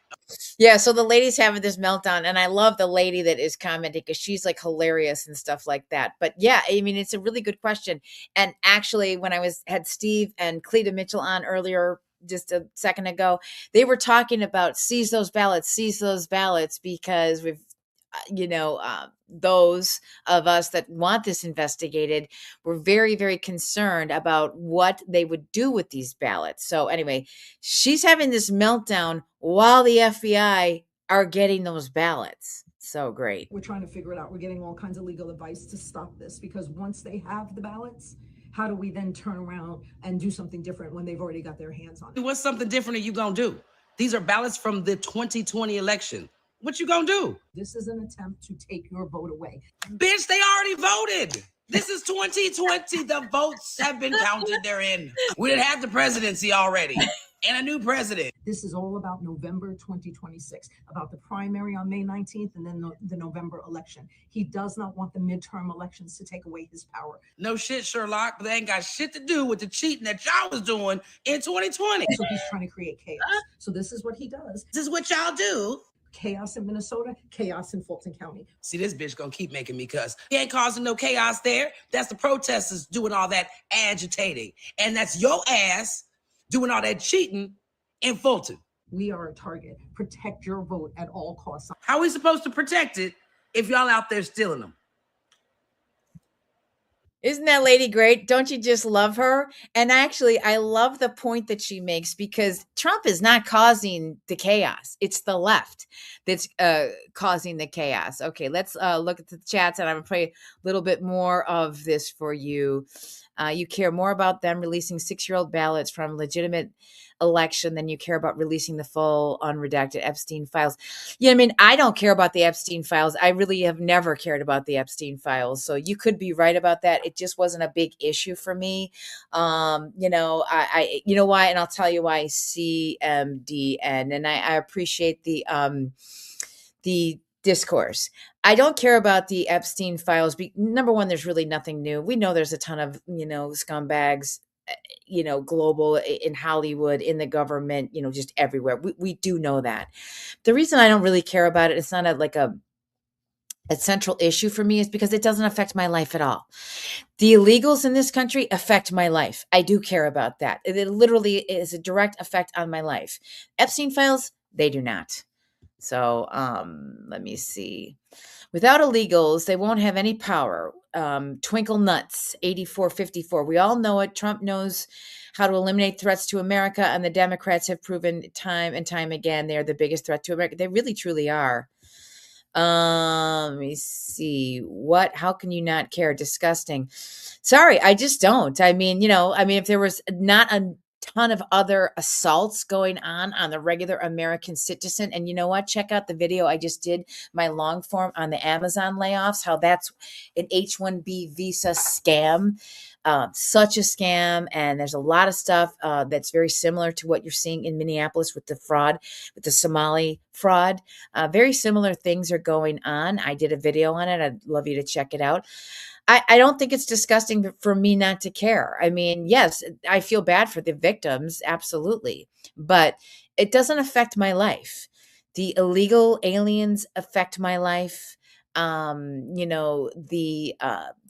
Yeah, so the lady's having this meltdown, and I love the lady that is commenting because she's like hilarious and stuff like that. But yeah, I mean, it's a really good question. And actually, when I had Steve and Cleta Mitchell on earlier, just a second ago, they were talking about seize those ballots, because we've those of us that want this investigated were very, very concerned about what they would do with these ballots. So anyway, she's having this meltdown while the FBI are getting those ballots. So great. We're trying to figure it out. We're getting all kinds of legal advice to stop this, because once they have the ballots, how do we then turn around and do something different when they've already got their hands on it? What's something different are you gonna do? These are ballots from the 2020 election. What you gonna do? This is an attempt to take your vote away. Bitch, they already voted. This is 2020. The votes have been counted. They're in. We didn't have the presidency already. And a new president. This is all about November 2026, about the primary on May 19th and then the November election. He does not want the midterm elections to take away his power. No shit, Sherlock, but they ain't got shit to do with the cheating that y'all was doing in 2020. So he's trying to create chaos. So this is what he does. This is what y'all do. Chaos in Minnesota, chaos in Fulton County. See, this bitch gonna keep making me cuss. He ain't causing no chaos there. That's the protesters doing all that agitating. And that's your ass doing all that cheating in Fulton. We are a target. Protect your vote at all costs. How are we supposed to protect it if y'all out there stealing them? Isn't that lady great? Don't you just love her? And actually, I love the point that she makes, because Trump is not causing the chaos. It's the left that's causing the chaos. Okay, let's look at the chats, and I'm going to play a little bit more of this for you. You care more about them releasing 6-year-old ballots from legitimate election than you care about releasing the full unredacted Epstein files. Yeah, I mean, I don't care about the Epstein files. I really have never cared about the Epstein files. So you could be right about that. It just wasn't a big issue for me. I you know why? And I'll tell you why. CMDN. And I appreciate the discourse. I don't care about the Epstein files. Number one, there's really nothing new. We know there's a ton of, scumbags, global, in Hollywood, in the government, just everywhere. We do know that. The reason I don't really care about it, it's not a central issue for me, is because it doesn't affect my life at all. The illegals in this country affect my life. I do care about that. It literally is a direct effect on my life. Epstein files, they do not. So let me see. Without illegals, they won't have any power. Twinkle Nuts, 8454. We all know it. Trump knows how to eliminate threats to America, and the Democrats have proven time and time again they are the biggest threat to America. They really, truly are. Let me see. How can you not care? Disgusting. Sorry, I just don't. I mean, if there was not a ton of other assaults going on the regular American citizen. And you know what? Check out the video I just did, my long form on the Amazon layoffs, how that's an H-1B visa scam. Such a scam. And there's a lot of stuff that's very similar to what you're seeing in Minneapolis with the fraud, with the Somali fraud. Very similar things are going on. I did a video on it. I'd love you to check it out. I don't think it's disgusting for me not to care. I mean, yes, I feel bad for the victims, absolutely, but it doesn't affect my life. The illegal aliens affect my life. The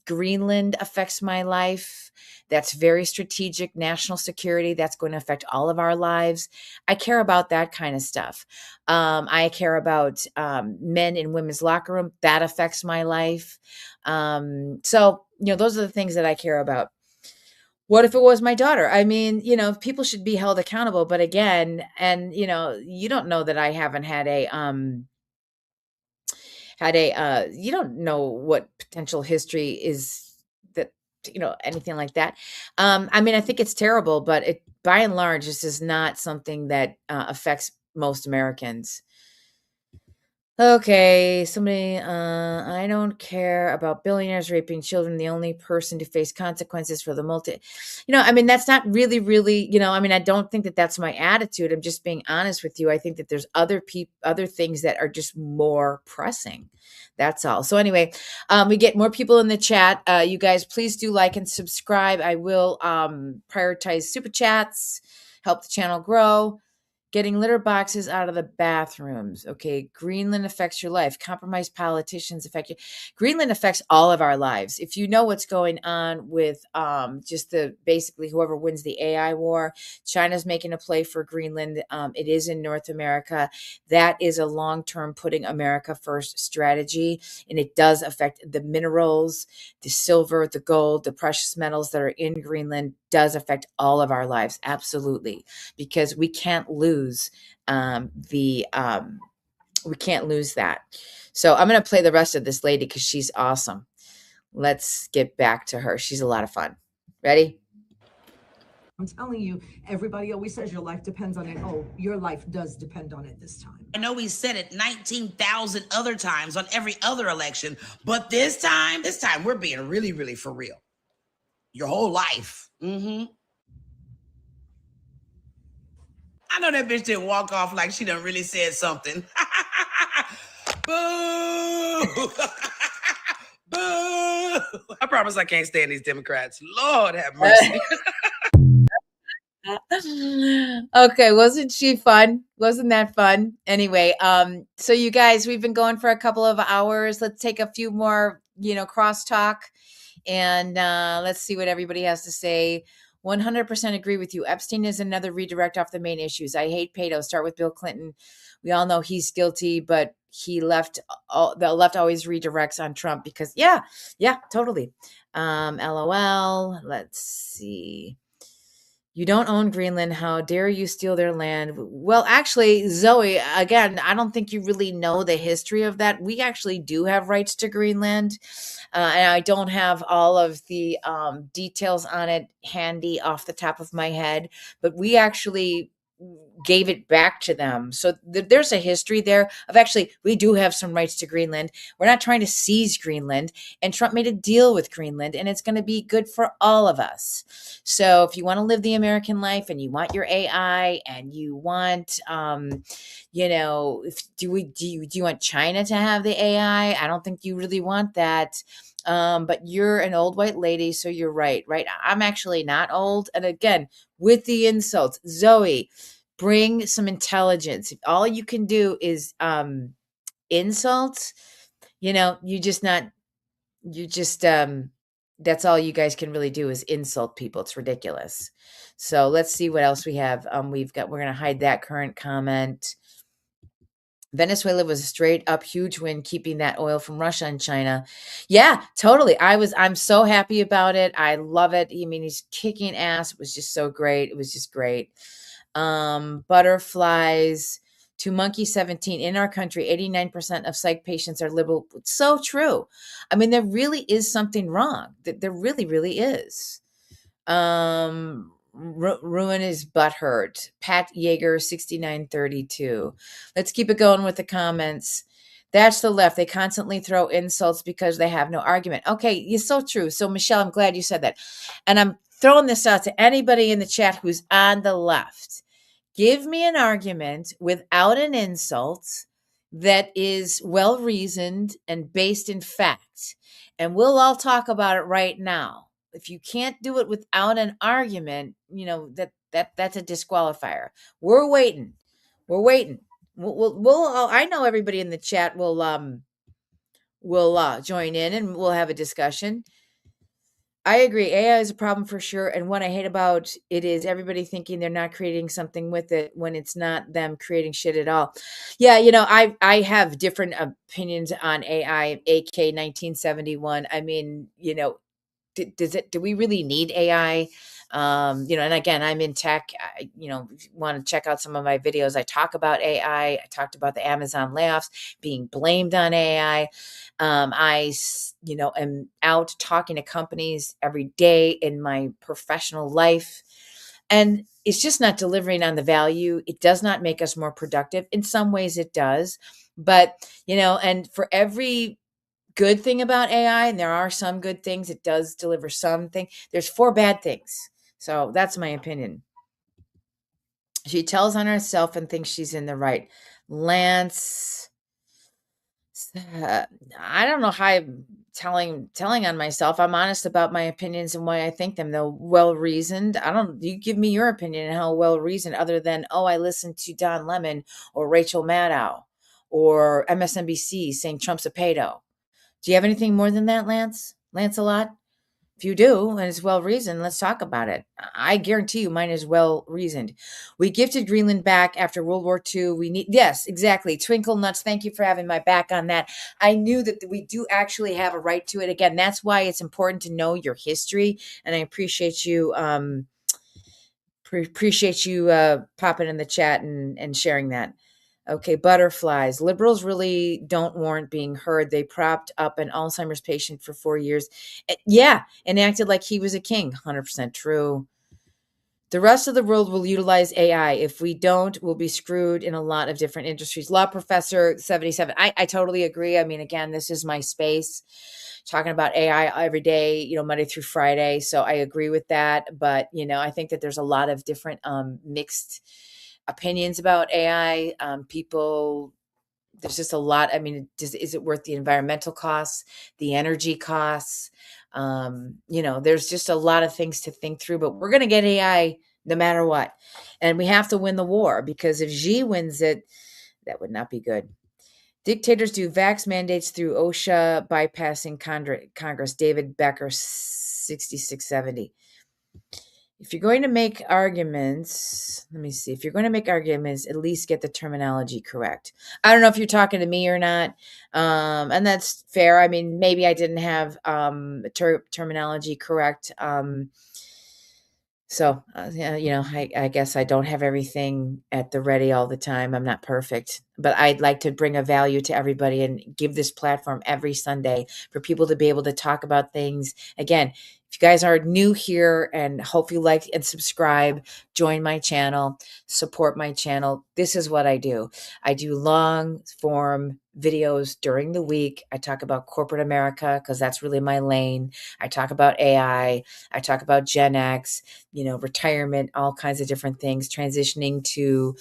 Greenland affects my life. That's very strategic national security. That's going to affect all of our lives. I care about that kind of stuff. I care about men in women's locker room. That affects my life. Those are the things that I care about. What if it was my daughter? I mean, people should be held accountable. But again, and you don't know that I haven't you don't know what potential history is that, anything like that. I mean, I think it's terrible, but by and large, this is not something that affects most Americans. Okay, somebody, I don't care about billionaires raping children. The only person to face consequences for the I mean, that's not really, I mean, I don't think that that's my attitude. I'm just being honest with you. I think that there's other things that are just more pressing. That's all. So anyway, we get more people in the chat. You guys, please do like and subscribe. I will prioritize super chats, help the channel grow. Getting litter boxes out of the bathrooms. Okay. Greenland affects your life. Compromised politicians affect you. Greenland affects all of our lives. If you know what's going on with basically whoever wins the AI war, China's making a play for Greenland. It is in North America. That is a long-term putting America first strategy. And it does affect the minerals, the silver, the gold, the precious metals that are in Greenland does affect all of our lives. Absolutely. Because we can't lose we can't lose that. So I'm going to play the rest of this lady because she's awesome. Let's get back to her. She's a lot of fun. Ready? I'm telling you, everybody always says your life depends on it. Oh, your life does depend on it this time. I know we said it 19,000 other times on every other election, but this time we're being really, really for real. Your whole life. I know that bitch didn't walk off like she done really said something. Boo! Boo! I promise I can't stand these Democrats. Lord have mercy. Okay, wasn't she fun? Wasn't that fun? Anyway, so you guys, we've been going for a couple of hours. Let's take a few more, crosstalk, and let's see what everybody has to say. 100% agree with you. Epstein is another redirect off the main issues. I hate Pato. Start with Bill Clinton. We all know he's guilty, but the left always redirects on Trump because yeah, totally. LOL. Let's see. You don't own Greenland. How dare you steal their land? Well, actually, Zoe, again, I don't think you really know the history of that. We actually do have rights to Greenland. And I don't have all of the details on it handy off the top of my head, but we actually gave it back to them. So there's a history there of actually, we do have some rights to Greenland. We're not trying to seize Greenland, and Trump made a deal with Greenland, and it's going to be good for all of us. So if you want to live the American life and you want your AI and you want, do you want China to have the AI? I don't think you really want that. But you're an old white lady, so you're right? I'm actually not old. And again, with the insults, Zoe, bring some intelligence. If all you can do is insult, that's all you guys can really do is insult people. It's ridiculous. So let's see what else we have. We're going to hide that current comment. Venezuela was a straight up huge win, keeping that oil from Russia and China. Yeah, totally. I'm so happy about it. I love it. I mean, he's kicking ass. It was just so great. It was just great. Butterflies to Monkey 17. In our country, 89% of psych patients are liberal. It's so true. I mean, there really is something wrong. There really, really is. ruin his butt hurt. Pat Yeager, 6932. Let's keep it going with the comments. That's the left. They constantly throw insults because they have no argument. Okay, you're so true. So, Michelle, I'm glad you said that. And I'm throwing this out to anybody in the chat who's on the left. Give me an argument without an insult that is well reasoned and based in fact. And we'll all talk about it right now. If you can't do it without an argument, that's a disqualifier. We're waiting. I know everybody in the chat will join in and we'll have a discussion. I agree. AI is a problem for sure. And what I hate about it is everybody thinking they're not creating something with it when it's not them creating shit at all. Yeah, I have different opinions on AI, AK 1971. I mean, do we really need AI? And again, I'm in tech. If you want to check out some of my videos, I talk about AI. I talked about the Amazon layoffs being blamed on AI. Am out talking to companies every day in my professional life. And it's just not delivering on the value. It does not make us more productive. In some ways it does. But, and for every good thing about AI, and there are some good things, it does deliver something. There's 4 bad things. So that's my opinion. She tells on herself and thinks she's in the right. Lance, I don't know how I'm telling on myself. I'm honest about my opinions and why I think them. They're well reasoned. You give me your opinion and how well reasoned, other than, I listened to Don Lemon or Rachel Maddow or MSNBC saying Trump's a pedo. Do you have anything more than that, Lance? Lance-a-lot? If you do, and it's well-reasoned, let's talk about it. I guarantee you mine is well-reasoned. We gifted Greenland back after World War II. Yes, exactly. Twinkle Nuts, thank you for having my back on that. I knew that we do actually have a right to it. Again, that's why it's important to know your history, and I appreciate you popping in the chat and sharing that. Okay, butterflies. Liberals really don't warrant being heard. They propped up an Alzheimer's patient for 4 years. Yeah, and acted like he was a king. 100% true. The rest of the world will utilize AI. If we don't, we'll be screwed in a lot of different industries. Law Professor 77. I totally agree. I mean, again, this is my space. Talking about AI every day, Monday through Friday. So I agree with that. But, I think that there's a lot of different mixed opinions about AI. There's just a lot. I mean, is it worth the environmental costs, the energy costs? There's just a lot of things to think through, but we're going to get AI no matter what. And we have to win the war, because if Xi wins it, that would not be good. Dictators do vax mandates through OSHA, bypassing Congress. David Becker, 6670. If you're going to make arguments, let me see. If you're going to make arguments, at least get the terminology correct. I don't know if you're talking to me or not. And that's fair. I mean, maybe I didn't have terminology correct. I guess I don't have everything at the ready all the time. I'm not perfect, but I'd like to bring a value to everybody and give this platform every Sunday for people to be able to talk about things. Again, if you guys are new here and hope you like and subscribe, join my channel, support my channel. This is what I do. I do long form videos during the week. I talk about corporate America because that's really my lane. I talk about AI. I talk about Gen X, retirement, all kinds of different things, transitioning to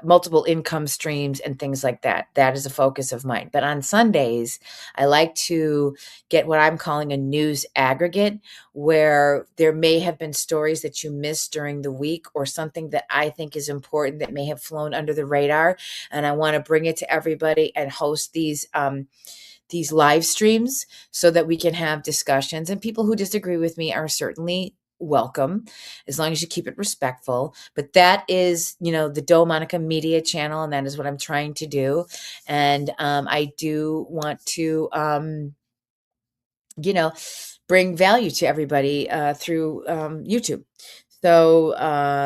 multiple income streams and things like that. That is a focus of mine. But on Sundays, I like to get what I'm calling a news aggregate, where there may have been stories that you missed during the week or something that I think is important that may have flown under the radar. And I want to bring it to everybody and host these live streams so that we can have discussions. And people who disagree with me are certainly welcome, as long as you keep it respectful. But that is, the Doe Monica Media channel, and that is what I'm trying to do. And I do want to, bring value to everybody through YouTube. So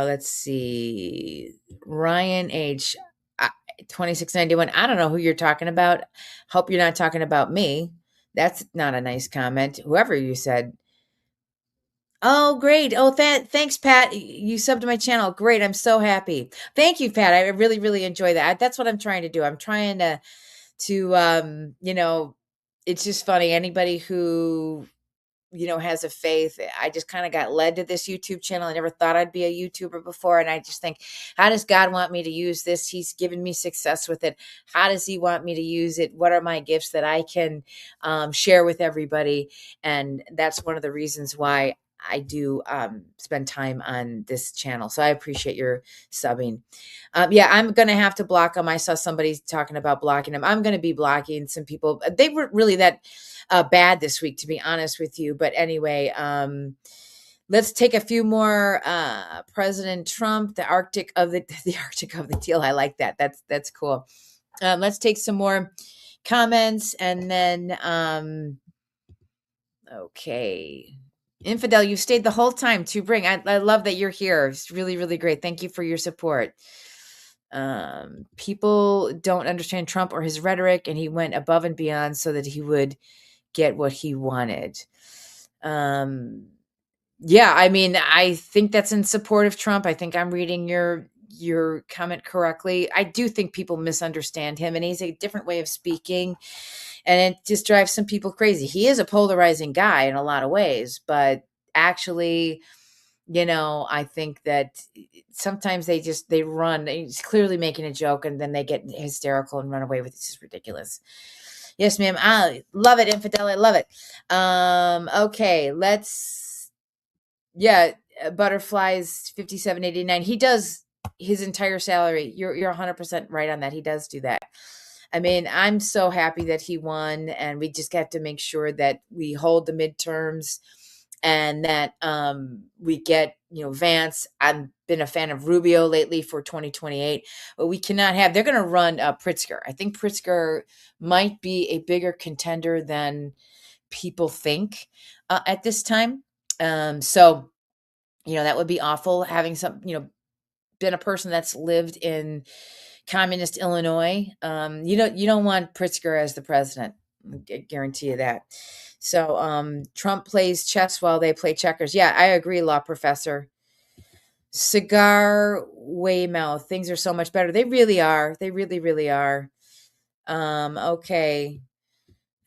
let's see, Ryan H. 2691. I don't know who you're talking about. Hope you're not talking about me. That's not a nice comment. Whoever you said. Oh, great. Oh, thanks, Pat. You subbed to my channel. Great. I'm so happy. Thank you, Pat. I really, really enjoy that. That's what I'm trying to do. I'm trying to, it's just funny. Anybody who has a faith. I just kind of got led to this YouTube channel. I never thought I'd be a YouTuber before. And I just think, how does God want me to use this? He's given me success with it. How does he want me to use it? What are my gifts that I can share with everybody? And that's one of the reasons why I do spend time on this channel. So I appreciate your subbing. Yeah, I'm going to have to block them. I saw somebody talking about blocking them. I'm going to be blocking some people. They weren't really that bad this week, to be honest with you. But anyway, let's take a few more. President Trump, the Arctic of the Arctic of the deal. I like that. That's cool. Let's take some more comments and then okay. Infidel, you stayed the whole time to bring. I love that you're here. It's really, really great. Thank you for your support. People don't understand Trump or his rhetoric, and he went above and beyond so that he would get what he wanted. Yeah, I mean, I think that's in support of Trump. I think I'm reading your comment correctly. I do think people misunderstand him, and he's a different way of speaking, and it just drives some people crazy. He is a polarizing guy in a lot of ways, but actually, I think that sometimes they run. He's clearly making a joke, and then they get hysterical and run away with it. It's just ridiculous. Yes, ma'am. I love it, Infidel. I love it. Okay, Butterflies 5789. He does his entire salary. You're 100% right on that. He does do that. I mean, I'm so happy that he won, and we just have to make sure that we hold the midterms and that we get, Vance. I've been a fan of Rubio lately for 2028, but we cannot have, they're going to run Pritzker. I think Pritzker might be a bigger contender than people think at this time. So, that would be awful having been a person that's lived in communist Illinois. You don't want Pritzker as the president. I guarantee you that. So Trump plays chess while they play checkers. Yeah, I agree, law professor. Cigar Weymouth. Things are so much better. They really are. They really, really are. Okay.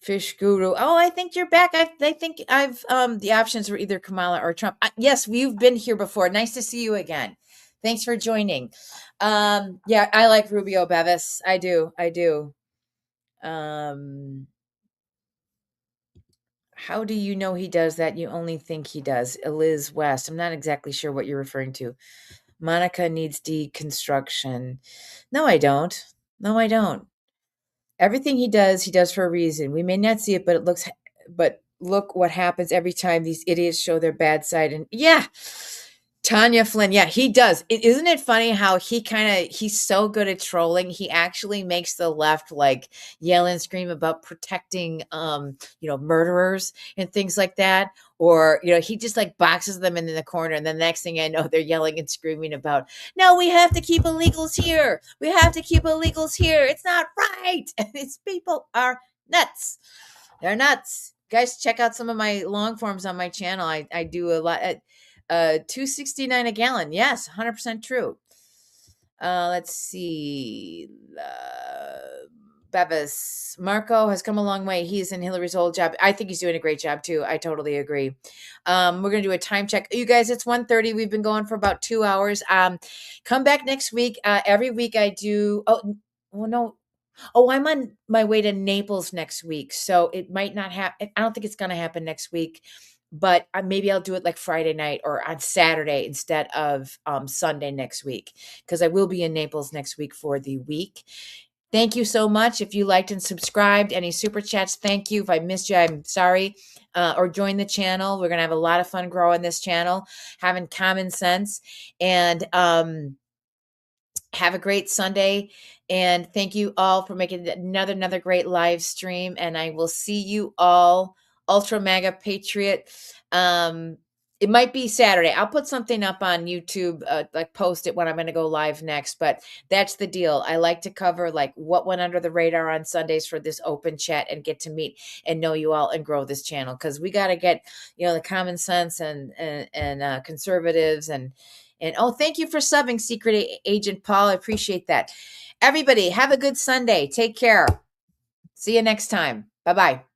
Fish Guru. Oh, I think you're back. I think I've the options were either Kamala or Trump. Yes, we've been here before. Nice to see you again. Thanks for joining. Yeah, I like Rubio Bevis. I do. How do you know he does that? You only think he does. Eliz West. I'm not exactly sure what you're referring to. Monica needs deconstruction. No, I don't. Everything he does for a reason. We may not see it, but look what happens every time these idiots show their bad side. And yeah, Tanya Flynn. Yeah, he does. Isn't it funny how he's so good at trolling. He actually makes the left yell and scream about protecting, murderers and things like that. Or, he just boxes them in the corner. And the next thing I know, they're yelling and screaming about, no, we have to keep illegals here. It's not right. And these people are nuts. They're nuts. Guys, check out some of my long forms on my channel. I do a lot. $2.69 a gallon. Yes, 100% true. Let's see. Bevis. Marco has come a long way. He's in Hillary's old job. I think he's doing a great job too. I totally agree. We're going to do a time check. You guys, it's 1:30. We've been going for about 2 hours. Come back next week. Every week I do. Oh, well, no. Oh, I'm on my way to Naples next week. So it might not happen. I don't think it's going to happen next week, but maybe I'll do it Friday night or on Saturday instead of Sunday next week, because I will be in Naples next week for the week. Thank you so much. If you liked and subscribed, any super chats, thank you. If I missed you, I'm sorry. Or join the channel. We're going to have a lot of fun growing this channel, having common sense. And have a great Sunday. And thank you all for making another great live stream. And I will see you all, Ultra Mega Patriot. It might be Saturday. I'll put something up on YouTube, like post it when I'm going to go live next. But that's the deal. I like to cover like what went under the radar on Sundays for this open chat and get to meet and know you all and grow this channel, because we got to get, the common sense and conservatives and oh, thank you for subbing, Secret Agent Paul. I appreciate that. Everybody, have a good Sunday. Take care. See you next time. Bye-bye.